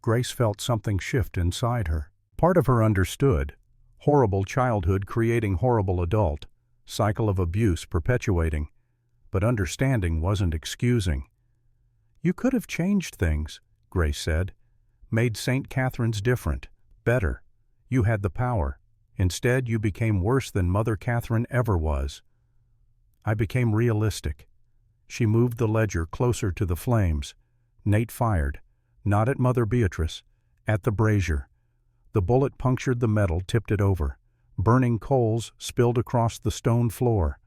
Grace felt something shift inside her. Part of her understood. Horrible childhood creating horrible adult, cycle of abuse perpetuating. But understanding wasn't excusing. "You could have changed things," Grace said. "Made St. Catherine's different, better. You had the power. Instead, you became worse than Mother Catherine ever was." "I became realistic." She moved the ledger closer to the flames. Nate fired, not at Mother Beatrice, at the brazier. The bullet punctured the metal, tipped it over. Burning coals spilled across the stone floor.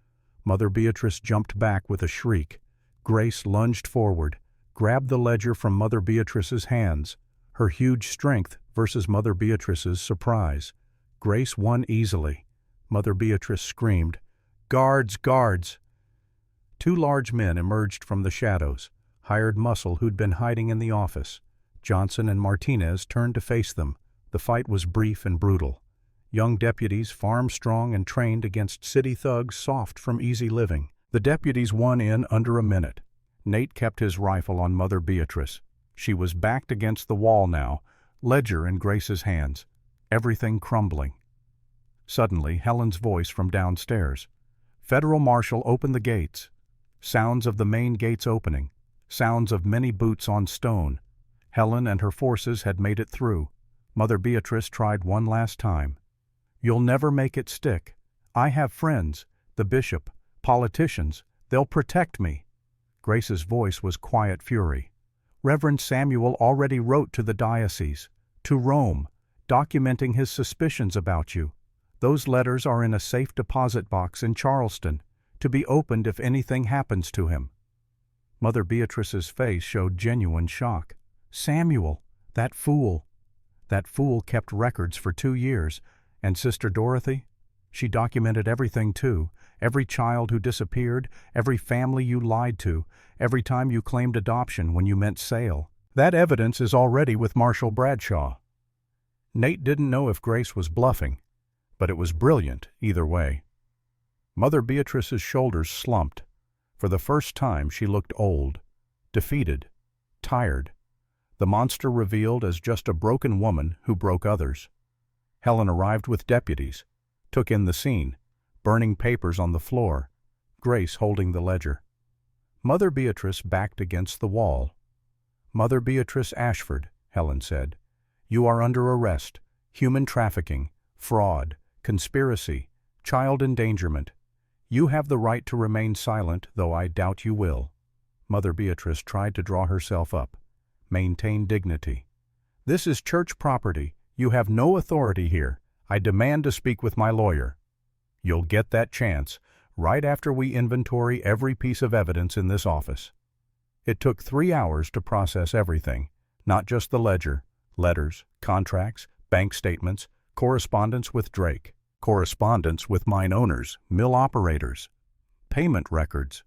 Mother Beatrice jumped back with a shriek. Grace lunged forward, grabbed the ledger from Mother Beatrice's hands. Her huge strength versus Mother Beatrice's surprise. Grace won easily. Mother Beatrice screamed, "Guards, guards!" 2 large men emerged from the shadows, hired muscle who'd been hiding in the office. Johnson and Martinez turned to face them. The fight was brief and brutal. Young deputies, farm-strong and trained against city thugs soft from easy living. The deputies won in under a minute. Nate kept his rifle on Mother Beatrice. She was backed against the wall now, ledger in Grace's hands, everything crumbling. Suddenly, Helen's voice from downstairs. "Federal Marshal, open the gates." Sounds of the main gates opening, sounds of many boots on stone. Helen and her forces had made it through. Mother Beatrice tried one last time. "You'll never make it stick. I have friends, the bishop, politicians. They'll protect me." Grace's voice was quiet fury. "Reverend Samuel already wrote to the diocese, to Rome, documenting his suspicions about you. Those letters are in a safe deposit box in Charleston, to be opened if anything happens to him." Mother Beatrice's face showed genuine shock. "Samuel, that fool. That fool kept records for 2 years. And Sister Dorothy? She documented everything too. Every child who disappeared, every family you lied to, every time you claimed adoption when you meant sale. That evidence is already with Marshal Bradshaw." Nate didn't know if Grace was bluffing, but it was brilliant either way. Mother Beatrice's shoulders slumped. For the first time she looked old, defeated, tired. The monster revealed as just a broken woman who broke others. Helen arrived with deputies, took in the scene, burning papers on the floor, Grace holding the ledger. Mother Beatrice backed against the wall. "Mother Beatrice Ashford," Helen said, "you are under arrest. Human trafficking, fraud, conspiracy, child endangerment. You have the right to remain silent, though I doubt you will." Mother Beatrice tried to draw herself up, maintain dignity. "This is church property. You have no authority here. I demand to speak with my lawyer." "You'll get that chance right after we inventory every piece of evidence in this office." It took 3 hours to process everything, not just the ledger, letters, contracts, bank statements, correspondence with Drake, correspondence with mine owners, mill operators, payment records.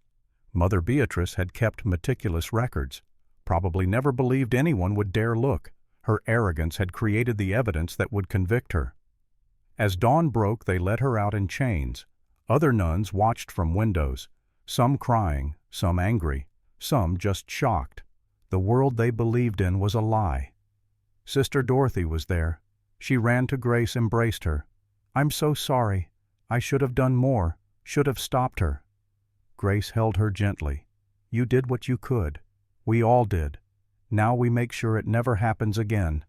Mother Beatrice had kept meticulous records, probably never believed anyone would dare look. Her arrogance had created the evidence that would convict her. As dawn broke, they let her out in chains. Other nuns watched from windows, some crying, some angry, some just shocked. The world they believed in was a lie. Sister Dorothy was there. She ran to Grace, embraced her. "I'm so sorry. I should have done more, should have stopped her." Grace held her gently. "You did what you could. We all did. Now we make sure it never happens again."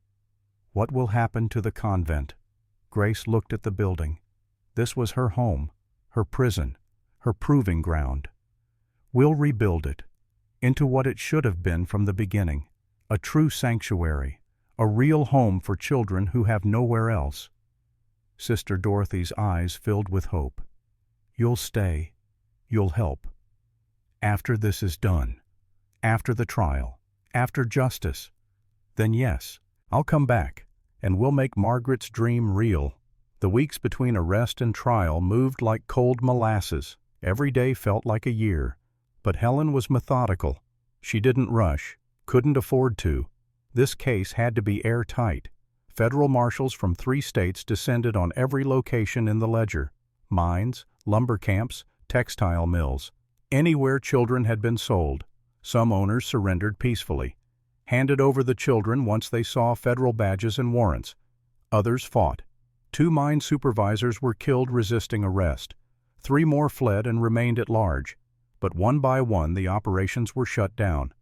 "What will happen to the convent?" Grace looked at the building. This was her home, her prison, her proving ground. "We'll rebuild it into what it should have been from the beginning, a true sanctuary, a real home for children who have nowhere else." Sister Dorothy's eyes filled with hope. "You'll stay. You'll help. After this is done, after the trial, after justice, then yes, I'll come back, and we'll make Margaret's dream real." The weeks between arrest and trial moved like cold molasses. Every day felt like a year. But Helen was methodical. She didn't rush, couldn't afford to. This case had to be airtight. Federal marshals from 3 states descended on every location in the ledger: mines, lumber camps, textile mills. Anywhere children had been sold. Some owners surrendered peacefully, handed over the children once they saw federal badges and warrants. Others fought. 2 mine supervisors were killed resisting arrest. 3 more fled and remained at large. But one by one the operations were shut down.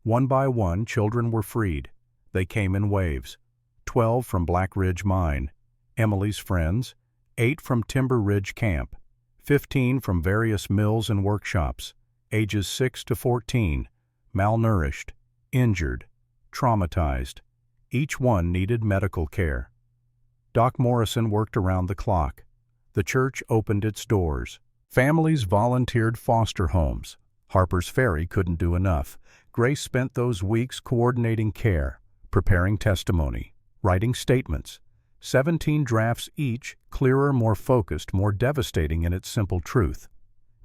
One by one children were freed. They came in waves. 12 from Black Ridge Mine, Emily's friends, 8 from Timber Ridge Camp, 15 from various mills and workshops, ages 6 to 14, malnourished, injured, traumatized. Each one needed medical care. Doc Morrison worked around the clock. The church opened its doors. Families volunteered foster homes. Harper's Ferry couldn't do enough. Grace spent those weeks coordinating care, preparing testimony, writing statements. 17 drafts each, clearer, more focused, more devastating in its simple truth.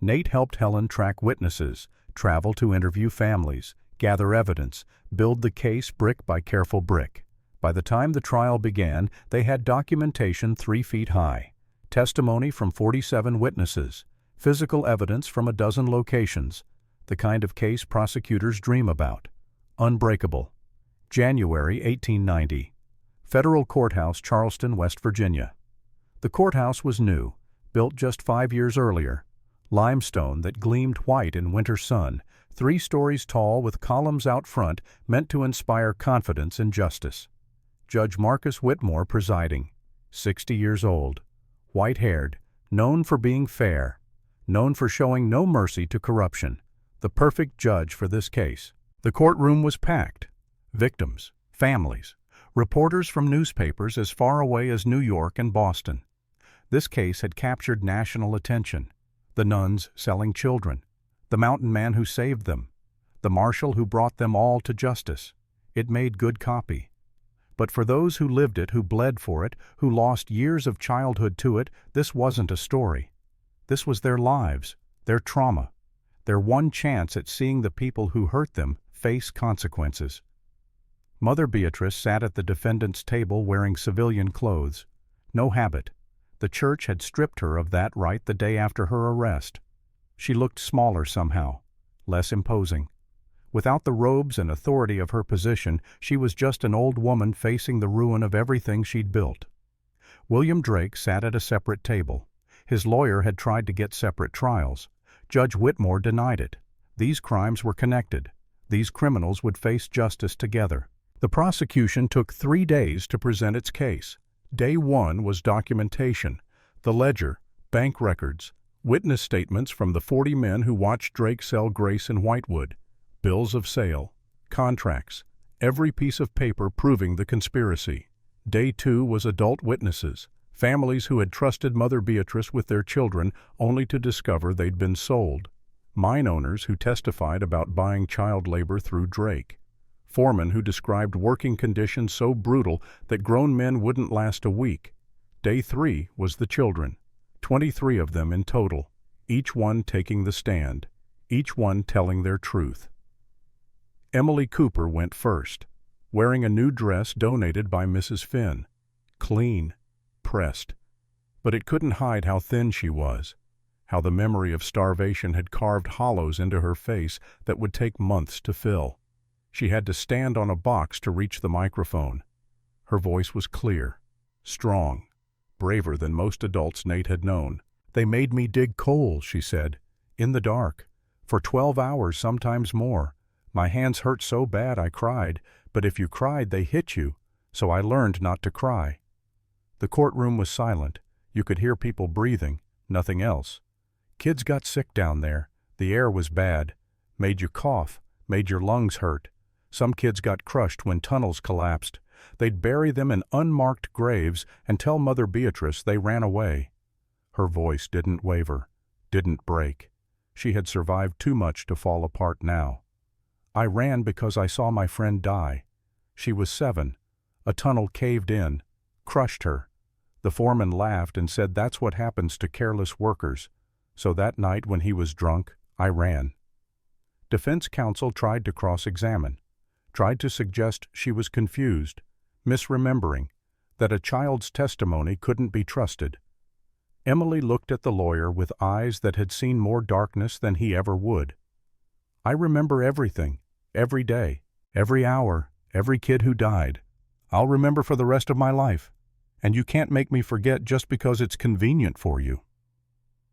Nate helped Helen track witnesses, travel to interview families, gather evidence, build the case brick by careful brick. By the time the trial began, they had documentation 3 feet high, testimony from 47 witnesses, physical evidence from a dozen locations, the kind of case prosecutors dream about. Unbreakable. January 1890. Federal Courthouse, Charleston, West Virginia. The courthouse was new, built just 5 years earlier. Limestone that gleamed white in winter sun, 3 stories tall with columns out front meant to inspire confidence in justice. Judge Marcus Whitmore presiding, 60 years old, white-haired, known for being fair. known for showing no mercy to corruption, the perfect judge for this case. The courtroom was packed. Victims, families, reporters from newspapers as far away as New York and Boston. This case had captured national attention. The nuns selling children, the mountain man who saved them, the marshal who brought them all to justice. It made good copy. But for those who lived it, who bled for it, who lost years of childhood to it, this wasn't a story. This was their lives, their trauma, their one chance at seeing the people who hurt them face consequences. Mother Beatrice sat at the defendant's table wearing civilian clothes. No habit. The church had stripped her of that right the day after her arrest. She looked smaller somehow, less imposing. Without the robes and authority of her position, she was just an old woman facing the ruin of everything she'd built. William Drake sat at a separate table. His lawyer had tried to get separate trials. Judge Whitmore denied it. These crimes were connected. These criminals would face justice together. The prosecution took 3 days to present its case. Day 1 was documentation, the ledger, bank records, witness statements from the 40 men who watched Drake sell Grace in Whitewood, bills of sale, contracts, every piece of paper proving the conspiracy. Day 2 was adult witnesses, families who had trusted Mother Beatrice with their children only to discover they'd been sold, mine owners who testified about buying child labor through Drake, foremen who described working conditions so brutal that grown men wouldn't last a week. Day 3 was the children, 23 of them in total, each one taking the stand, each one telling their truth. Emily Cooper went first, wearing a new dress donated by Mrs. Finn. Clean, pressed. But it couldn't hide how thin she was, how the memory of starvation had carved hollows into her face that would take months to fill. She had to stand on a box to reach the microphone. Her voice was clear, strong, braver than most adults Nate had known. "They made me dig coal," she said, "in the dark, for 12 hours, sometimes more. My hands hurt so bad I cried, but if you cried, they hit you, so I learned not to cry." The courtroom was silent. You could hear people breathing, nothing else. Kids got sick down there. The air was bad. Made you cough, made your lungs hurt. Some kids got crushed when tunnels collapsed. They'd bury them in unmarked graves and tell Mother Beatrice they ran away. Her voice didn't waver, didn't break. She had survived too much to fall apart now. "I ran because I saw my friend die. She was 7. A tunnel caved in, crushed her. The foreman laughed and said that's what happens to careless workers. So that night when he was drunk, I ran." Defense counsel tried to cross-examine, tried to suggest she was confused, misremembering, that a child's testimony couldn't be trusted. Emily looked at the lawyer with eyes that had seen more darkness than he ever would. "I remember everything, every day, every hour, every kid who died. I'll remember for the rest of my life, and you can't make me forget just because it's convenient for you."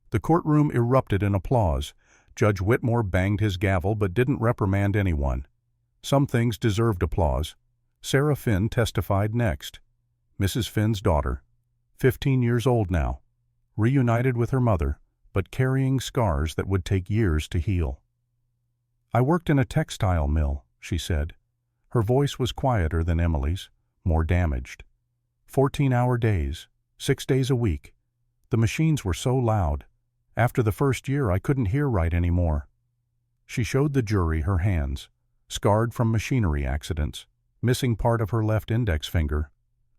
The courtroom erupted in applause. Judge Whitmore banged his gavel but didn't reprimand anyone. Some things deserved applause. Sarah Finn testified next. Mrs. Finn's daughter, 15 years old now, reunited with her mother, but carrying scars that would take years to heal. "I worked in a textile mill," she said. Her voice was quieter than Emily's, more damaged. 14-hour days, 6 days a week. The machines were so loud. After the first year, I couldn't hear right anymore. She showed the jury her hands, scarred from machinery accidents, missing part of her left index finger.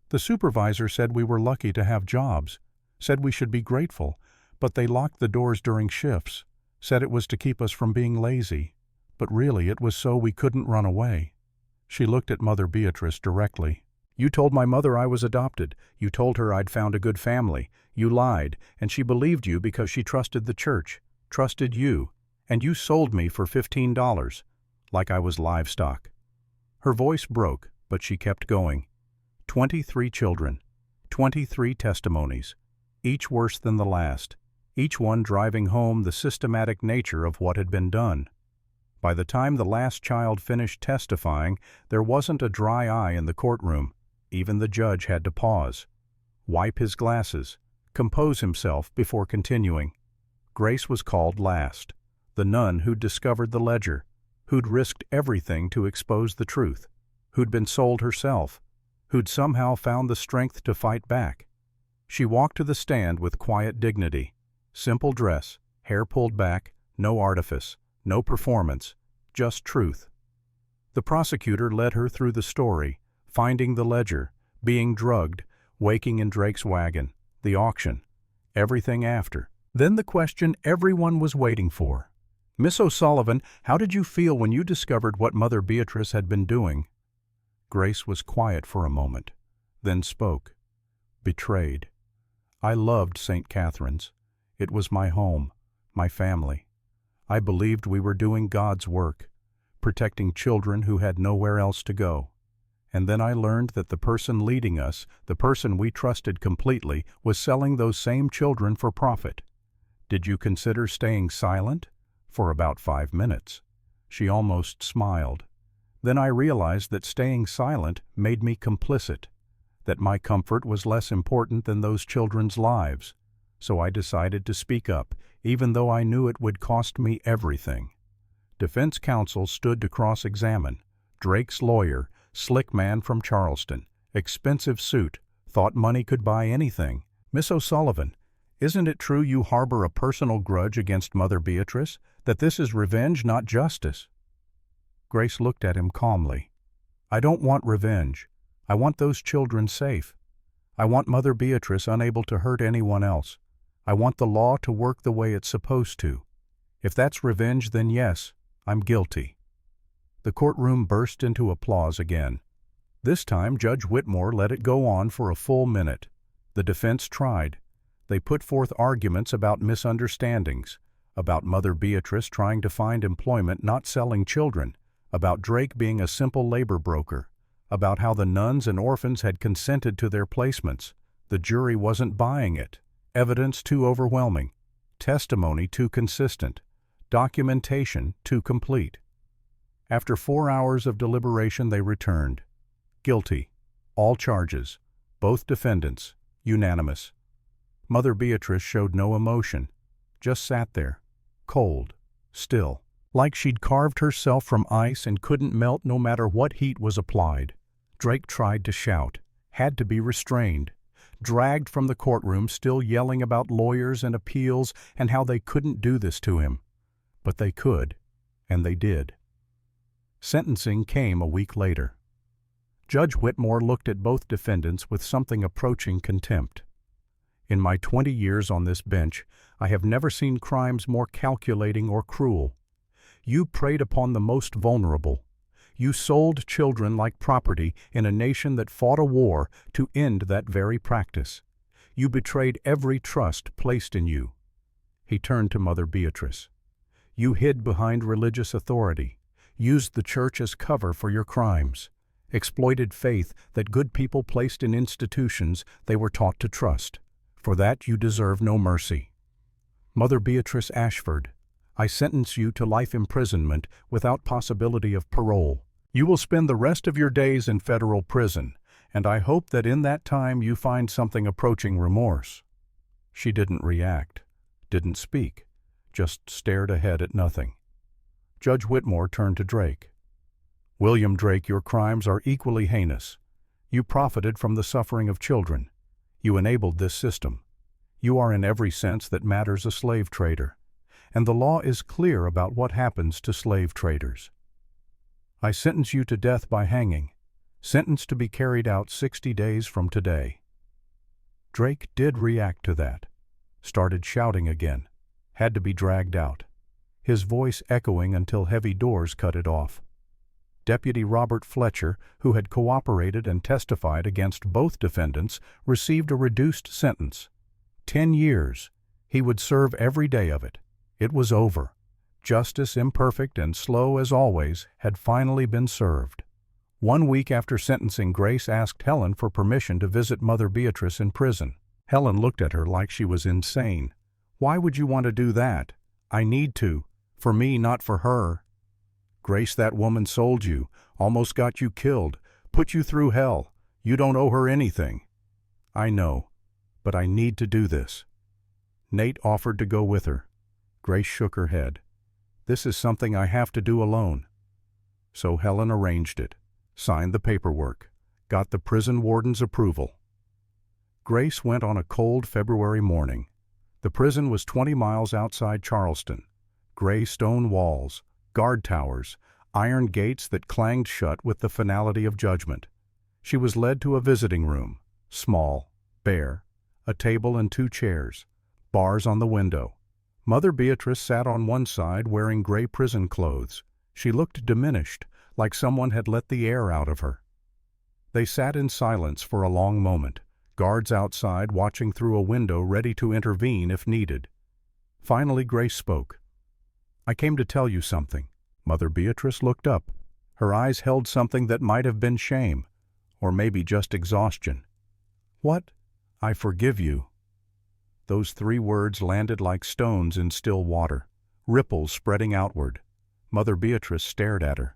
The supervisor said we were lucky to have jobs, said we should be grateful, but they locked the doors during shifts, said it was to keep us from being lazy, but really it was so we couldn't run away. She looked at Mother Beatrice directly. "You told my mother I was adopted. You told her I'd found a good family. You lied, and she believed you because she trusted the church, trusted you, and you sold me for $15, like I was livestock." Her voice broke, but she kept going. 23 children, 23 testimonies, each worse than the last, each one driving home the systematic nature of what had been done. By the time the last child finished testifying, there wasn't a dry eye in the courtroom. Even the judge had to pause, wipe his glasses, compose himself before continuing. Grace was called last, the nun who'd discovered the ledger, who'd risked everything to expose the truth, who'd been sold herself, who'd somehow found the strength to fight back. She walked to the stand with quiet dignity. Simple dress, hair pulled back, no artifice, no performance, just truth. The prosecutor led her through the story, finding the ledger, being drugged, waking in Drake's wagon, the auction, everything after. Then the question everyone was waiting for. Miss O'Sullivan, how did you feel when you discovered what Mother Beatrice had been doing? Grace was quiet for a moment, then spoke. Betrayed. I loved St. Catherine's. It was my home, my family. I believed we were doing God's work, protecting children who had nowhere else to go. And then I learned that the person leading us, the person we trusted completely, was selling those same children for profit. Did you consider staying silent? For about 5 minutes. She almost smiled. Then I realized that staying silent made me complicit, that my comfort was less important than those children's lives. So I decided to speak up, even though I knew it would cost me everything. Defense counsel stood to cross-examine. Drake's lawyer, slick man from Charleston, expensive suit, thought money could buy anything. Miss O'Sullivan, isn't it true you harbor a personal grudge against Mother Beatrice, that this is revenge, not justice? Grace looked at him calmly. I don't want revenge. I want those children safe. I want Mother Beatrice unable to hurt anyone else. I want the law to work the way it's supposed to. If that's revenge, then yes, I'm guilty. The courtroom burst into applause again. This time Judge Whitmore let it go on for a full minute. The defense tried. They put forth arguments about misunderstandings, about Mother Beatrice trying to find employment, not selling children, about Drake being a simple labor broker, about how the nuns and orphans had consented to their placements. The jury wasn't buying it. Evidence too overwhelming. Testimony too consistent. Documentation too complete. After 4 hours of deliberation, they returned. Guilty. All charges. Both defendants. Unanimous. Mother Beatrice showed no emotion. Just sat there. Cold. Still. Like she'd carved herself from ice and couldn't melt no matter what heat was applied. Drake tried to shout. Had to be restrained. Dragged from the courtroom, still yelling about lawyers and appeals and how they couldn't do this to him. But they could. And they did. Sentencing came a week later. Judge Whitmore looked at both defendants with something approaching contempt. In my 20 years on this bench, I have never seen crimes more calculating or cruel. You preyed upon the most vulnerable. You sold children like property in a nation that fought a war to end that very practice. You betrayed every trust placed in you. He turned to Mother Beatrice. You hid behind religious authority, used the church as cover for your crimes, exploited faith that good people placed in institutions they were taught to trust. For that you deserve no mercy. Mother Beatrice Ashford, I sentence you to life imprisonment without possibility of parole. You will spend the rest of your days in federal prison, and I hope that in that time you find something approaching remorse. She didn't react, didn't speak, just stared ahead at nothing. Judge Whitmore turned to Drake. William Drake, your crimes are equally heinous. You profited from the suffering of children. You enabled this system. You are in every sense that matters a slave trader, and the law is clear about what happens to slave traders. I sentence you to death by hanging, sentenced to be carried out 60 days from today. Drake did react to that, started shouting again, had to be dragged out, his voice echoing until heavy doors cut it off. Deputy Robert Fletcher, who had cooperated and testified against both defendants, received a reduced sentence. 10 years. He would serve every day of it. It was over. Justice, imperfect and slow as always, had finally been served. 1 week after sentencing, Grace asked Helen for permission to visit Mother Beatrice in prison. Helen looked at her like she was insane. Why would you want to do that? I need to. For me, not for her. Grace, that woman sold you, almost got you killed, put you through hell. You don't owe her anything. I know, but I need to do this. Nate offered to go with her. Grace shook her head. "This is something I have to do alone." So Helen arranged it, signed the paperwork, got the prison warden's approval. Grace went on a cold February morning. The prison was 20 miles outside Charleston. Gray stone walls, guard towers, iron gates that clanged shut with the finality of judgment. She was led to a visiting room, small, bare, a table and 2 chairs, bars on the window. Mother Beatrice sat on one side wearing gray prison clothes. She looked diminished, like someone had let the air out of her. They sat in silence for a long moment, guards outside watching through a window ready to intervene if needed. Finally Grace spoke. "I came to tell you something." Mother Beatrice looked up. Her eyes held something that might have been shame, or maybe just exhaustion. "What?" "I forgive you." Those 3 words landed like stones in still water, ripples spreading outward. Mother Beatrice stared at her.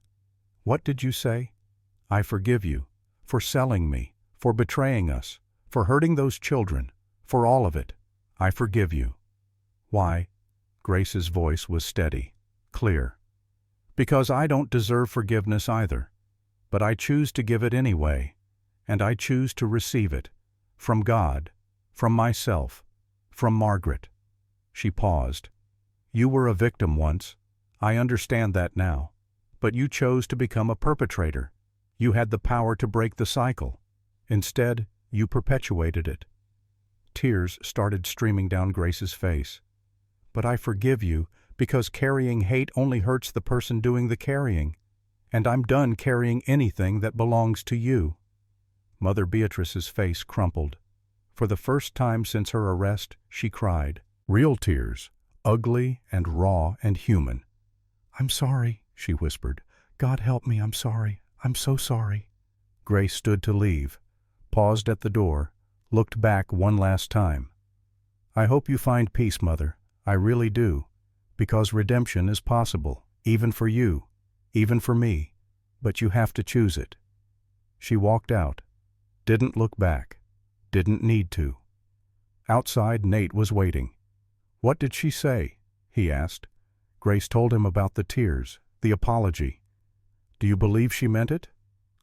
"What did you say?" "I forgive you, for selling me, for betraying us, for hurting those children, for all of it. I forgive you." "Why?" Grace's voice was steady, clear. "Because I don't deserve forgiveness either, but I choose to give it anyway, and I choose to receive it, from God, from myself, from Margaret." She paused. "You were a victim once. I understand that now. But you chose to become a perpetrator. You had the power to break the cycle. Instead, you perpetuated it." Tears started streaming down Grace's face. "But I forgive you because carrying hate only hurts the person doing the carrying, and I'm done carrying anything that belongs to you." Mother Beatrice's face crumpled. For the first time since her arrest, she cried. Real tears, ugly and raw and human. "I'm sorry," she whispered. "God help me, I'm sorry. I'm so sorry." Grace stood to leave, paused at the door, looked back one last time. "I hope you find peace, Mother. I really do. Because redemption is possible, even for you, even for me. But you have to choose it." She walked out. Didn't look back. Didn't need to. Outside, Nate was waiting. "What did she say?" he asked. Grace told him about the tears, the apology. "Do you believe she meant it?"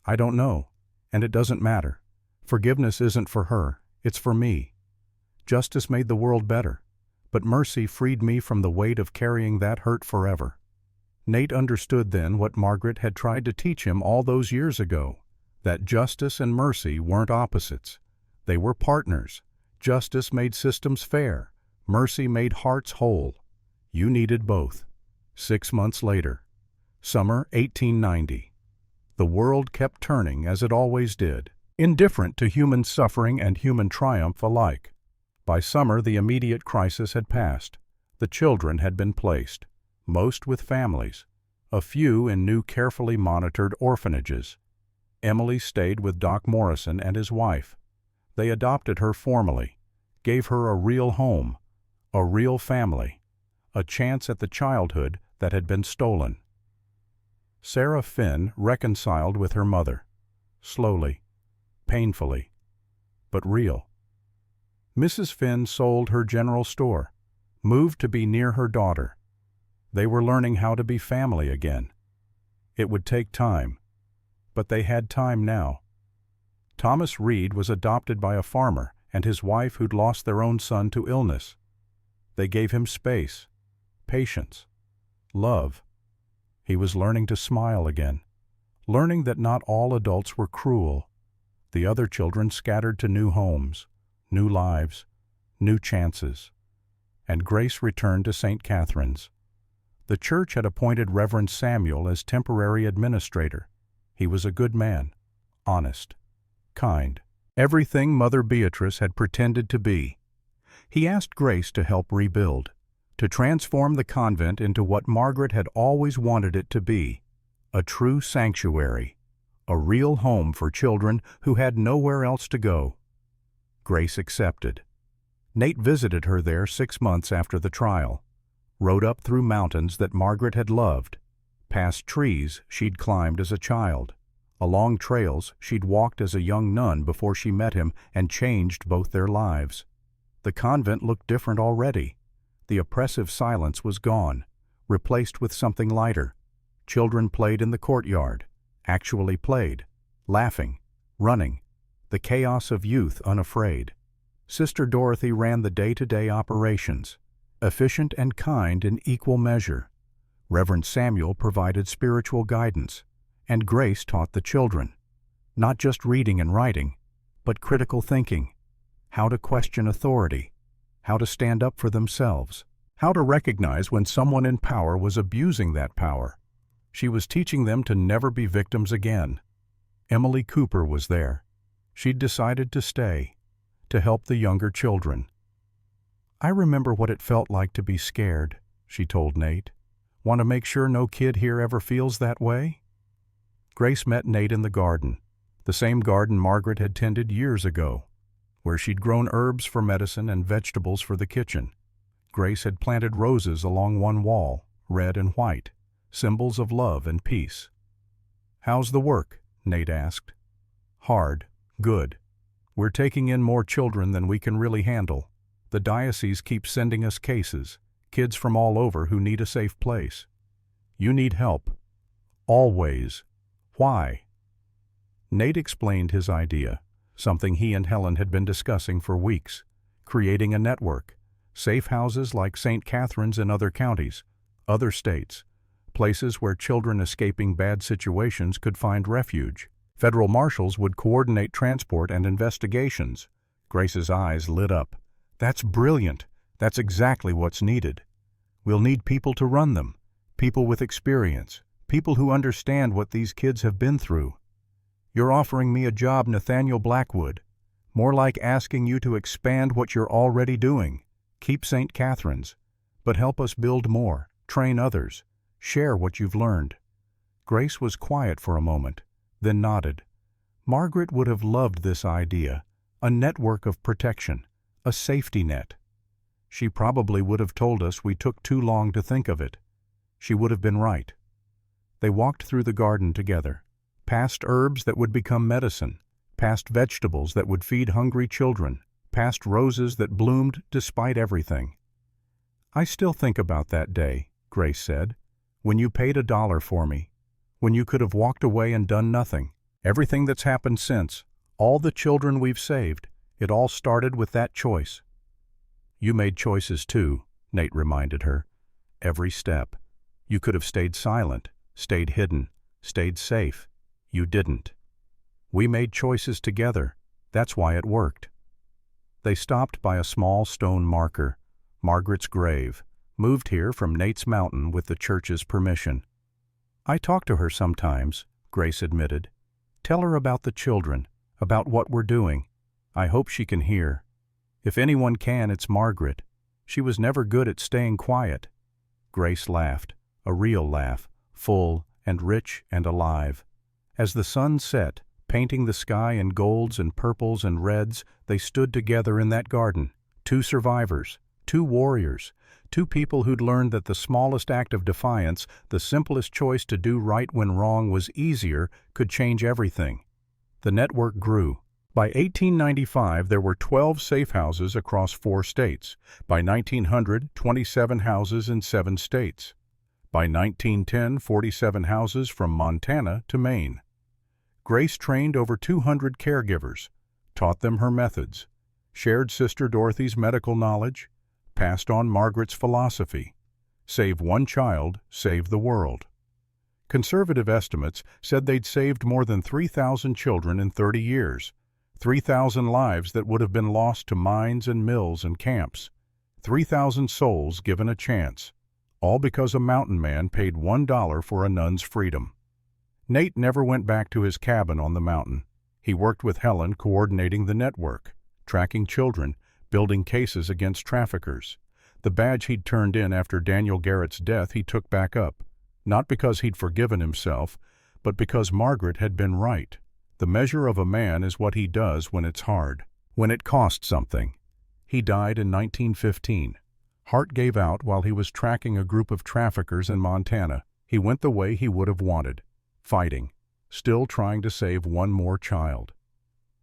"I don't know, and it doesn't matter. Forgiveness isn't for her, it's for me. Justice made the world better, but mercy freed me from the weight of carrying that hurt forever." Nate understood then what Margaret had tried to teach him all those years ago, that justice and mercy weren't opposites. They were partners. Justice made systems fair. Mercy made hearts whole. You needed both. 6 months later. Summer 1890. The world kept turning as it always did, indifferent to human suffering and human triumph alike. By summer, the immediate crisis had passed. The children had been placed, most with families, a few in new carefully monitored orphanages. Emily stayed with Doc Morrison and his wife. They adopted her formally, gave her a real home, a real family, a chance at the childhood that had been stolen. Sarah Finn reconciled with her mother, slowly, painfully, but real. Mrs. Finn sold her general store, moved to be near her daughter. They were learning how to be family again. It would take time, but they had time now. Thomas Reed was adopted by a farmer and his wife who'd lost their own son to illness. They gave him space, patience, love. He was learning to smile again, learning that not all adults were cruel. The other children scattered to new homes, new lives, new chances. And Grace returned to St. Catherine's. The church had appointed Reverend Samuel as temporary administrator. He was a good man, honest, kind, everything Mother Beatrice had pretended to be. He asked Grace to help rebuild, to transform the convent into what Margaret had always wanted it to be, a true sanctuary, a real home for children who had nowhere else to go. Grace accepted. Nate visited her there 6 months after the trial, rode up through mountains that Margaret had loved, past trees she'd climbed as a child, along trails she'd walked as a young nun before she met him and changed both their lives. The convent looked different already. The oppressive silence was gone, replaced with something lighter. Children played in the courtyard, actually played, laughing, running, the chaos of youth unafraid. Sister Dorothy ran the day-to-day operations, efficient and kind in equal measure. Reverend Samuel provided spiritual guidance, and Grace taught the children, not just reading and writing, but critical thinking, how to question authority, how to stand up for themselves, how to recognize when someone in power was abusing that power. She was teaching them to never be victims again. Emily Cooper was there. She'd decided to stay, to help the younger children. "I remember what it felt like to be scared," she told Nate. "Want to make sure no kid here ever feels that way?" Grace met Nate in the garden, the same garden Margaret had tended years ago, where she'd grown herbs for medicine and vegetables for the kitchen. Grace had planted roses along one wall, red and white, symbols of love and peace. "How's the work?" Nate asked. "Hard, good. We're taking in more children than we can really handle. The diocese keeps sending us cases, kids from all over who need a safe place. You need help. Always. Why?" Nate explained his idea, something he and Helen had been discussing for weeks: creating a network, safe houses like St. Catherine's in other counties, other states, places where children escaping bad situations could find refuge. Federal marshals would coordinate transport and investigations. Grace's eyes lit up. "That's brilliant. That's exactly what's needed. We'll need people to run them, people with experience, people who understand what these kids have been through. You're offering me a job, Nathaniel Blackwood. More like asking you to expand what you're already doing. Keep St. Catherine's, but help us build more, train others, share what you've learned." Grace was quiet for a moment, then nodded. Margaret would have loved this idea, a network of protection, a safety net. She probably would have told us we took too long to think of it. She would have been right. They walked through the garden together, past herbs that would become medicine, past vegetables that would feed hungry children, past roses that bloomed despite everything. "I still think about that day," Grace said, "when you paid $1 for me, when you could have walked away and done nothing. Everything that's happened since, all the children we've saved, it all started with that choice." "You made choices too," Nate reminded her. "Every step. You could have stayed silent, stayed hidden, stayed safe. You didn't. We made choices together. That's why it worked." They stopped by a small stone marker, Margaret's grave, moved here from Nate's Mountain with the church's permission. "I talk to her sometimes," Grace admitted. "Tell her about the children, about what we're doing. I hope she can hear. If anyone can, it's Margaret. She was never good at staying quiet." Grace laughed, a real laugh, full and rich and alive. As the sun set, painting the sky in golds and purples and reds, they stood together in that garden, two survivors, two warriors, two people who'd learned that the smallest act of defiance, the simplest choice to do right when wrong was easier, could change everything. The network grew. By 1895, there were 12 safe houses across 4 states. By 1900, 27 houses in 7 states. By 1910, 47 houses from Montana to Maine. Grace trained over 200 caregivers, taught them her methods, shared Sister Dorothy's medical knowledge, passed on Margaret's philosophy: save one child, save the world. Conservative estimates said they'd saved more than 3,000 children in 30 years, 3,000 lives that would have been lost to mines and mills and camps, 3,000 souls given a chance, all because a mountain man paid $1 for a nun's freedom. Nate never went back to his cabin on the mountain. He worked with Helen coordinating the network, tracking children, building cases against traffickers. The badge he'd turned in after Daniel Garrett's death he took back up, not because he'd forgiven himself, but because Margaret had been right. The measure of a man is what he does when it's hard, when it costs something. He died in 1915. Heart gave out while he was tracking a group of traffickers in Montana. He went the way he would have wanted, fighting, still trying to save one more child.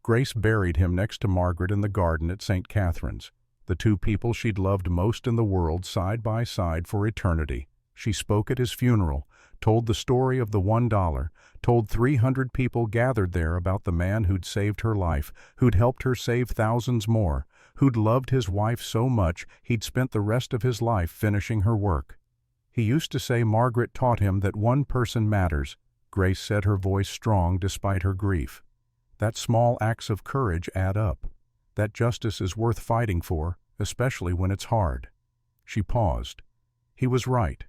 Grace buried him next to Margaret in the garden at St. Catherine's, the two people she'd loved most in the world side by side for eternity. She spoke at his funeral, told the story of the $1, told 300 people gathered there about the man who'd saved her life, who'd helped her save thousands more, who'd loved his wife so much he'd spent the rest of his life finishing her work. He used to say Margaret taught him that one person matters. Grace said, her voice strong despite her grief. That small acts of courage add up. That justice is worth fighting for, especially when it's hard. She paused. He was right.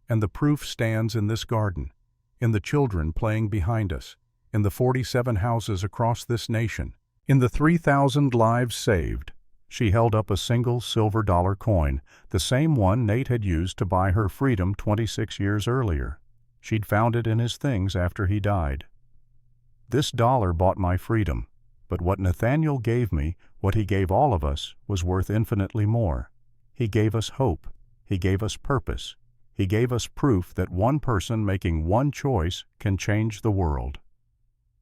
And the proof stands in this garden, in the children playing behind us, in the 47 houses across this nation, in the 3,000 lives saved. She held up a single silver dollar coin, the same one Nate had used to buy her freedom 26 years earlier. She'd found it in his things after he died. This dollar bought my freedom, but what Nathaniel gave me, what he gave all of us, was worth infinitely more. He gave us hope. He gave us purpose. He gave us proof that one person making one choice can change the world.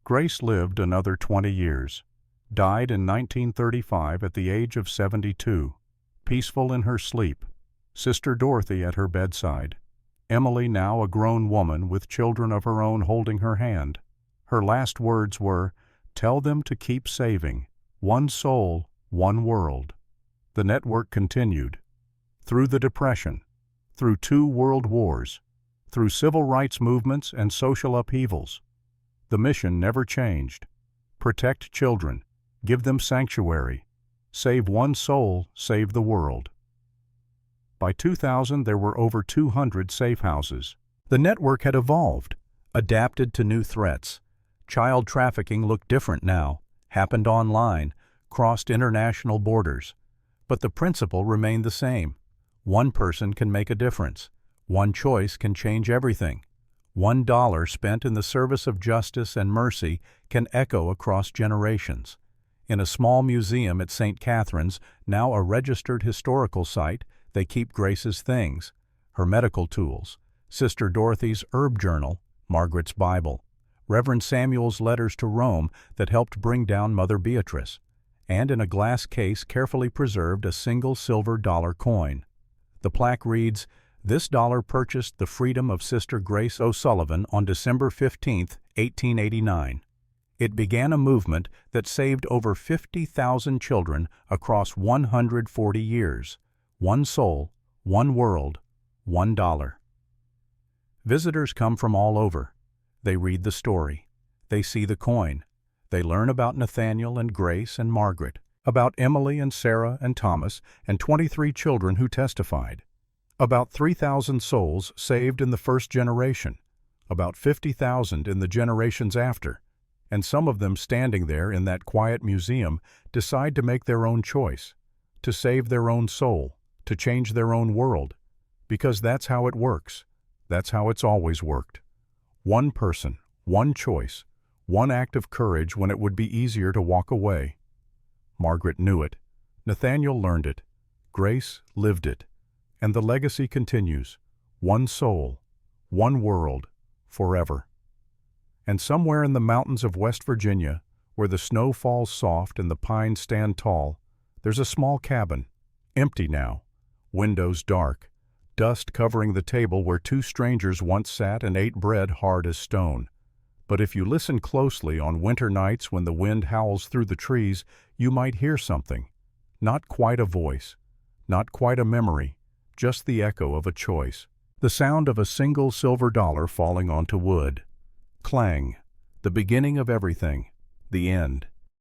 Grace lived another 20 years, died in 1935 at the age of 72, peaceful in her sleep, Sister Dorothy at her bedside, Emily now a grown woman with children of her own holding her hand. Her last words were, "Tell them to keep saving. One soul, one world." The network continued. Through the Depression, through 2 world wars, through civil rights movements and social upheavals, the mission never changed. Protect children, give them sanctuary, save one soul, save the world. By 2000, there were over 200 safe houses. The network had evolved, adapted to new threats. Child trafficking looked different now, happened online, crossed international borders. But the principle remained the same. One person can make a difference. One choice can change everything. $1 spent in the service of justice and mercy can echo across generations. In a small museum at St. Catherine's, now a registered historical site, they keep Grace's things, her medical tools, Sister Dorothy's herb journal, Margaret's Bible, Reverend Samuel's letters to Rome that helped bring down Mother Beatrice, and in a glass case carefully preserved a single silver dollar coin. The plaque reads, "This dollar purchased the freedom of Sister Grace O'Sullivan on December 15, 1889. It began a movement that saved over 50,000 children across 140 years. One soul, one world, $1." Visitors come from all over. They read the story. They see the coin. They learn about Nathaniel and Grace and Margaret, about Emily and Sarah and Thomas and 23 children who testified, about 3,000 souls saved in the first generation, about 50,000 in the generations after, and some of them standing there in that quiet museum decide to make their own choice, to save their own soul, to change their own world, because that's how it works. That's how it's always worked. One person, one choice, one act of courage when it would be easier to walk away. Margaret knew it. Nathaniel learned it. Grace lived it. And the legacy continues. One soul, one world, forever. And somewhere in the mountains of West Virginia, where the snow falls soft and the pines stand tall, there's a small cabin, empty now, windows dark, dust covering the table where 2 strangers once sat and ate bread hard as stone. But if you listen closely on winter nights when the wind howls through the trees, you might hear something. Not quite a voice, not quite a memory, just the echo of a choice. The sound of a single silver dollar falling onto wood. Clang, the beginning of everything, the end.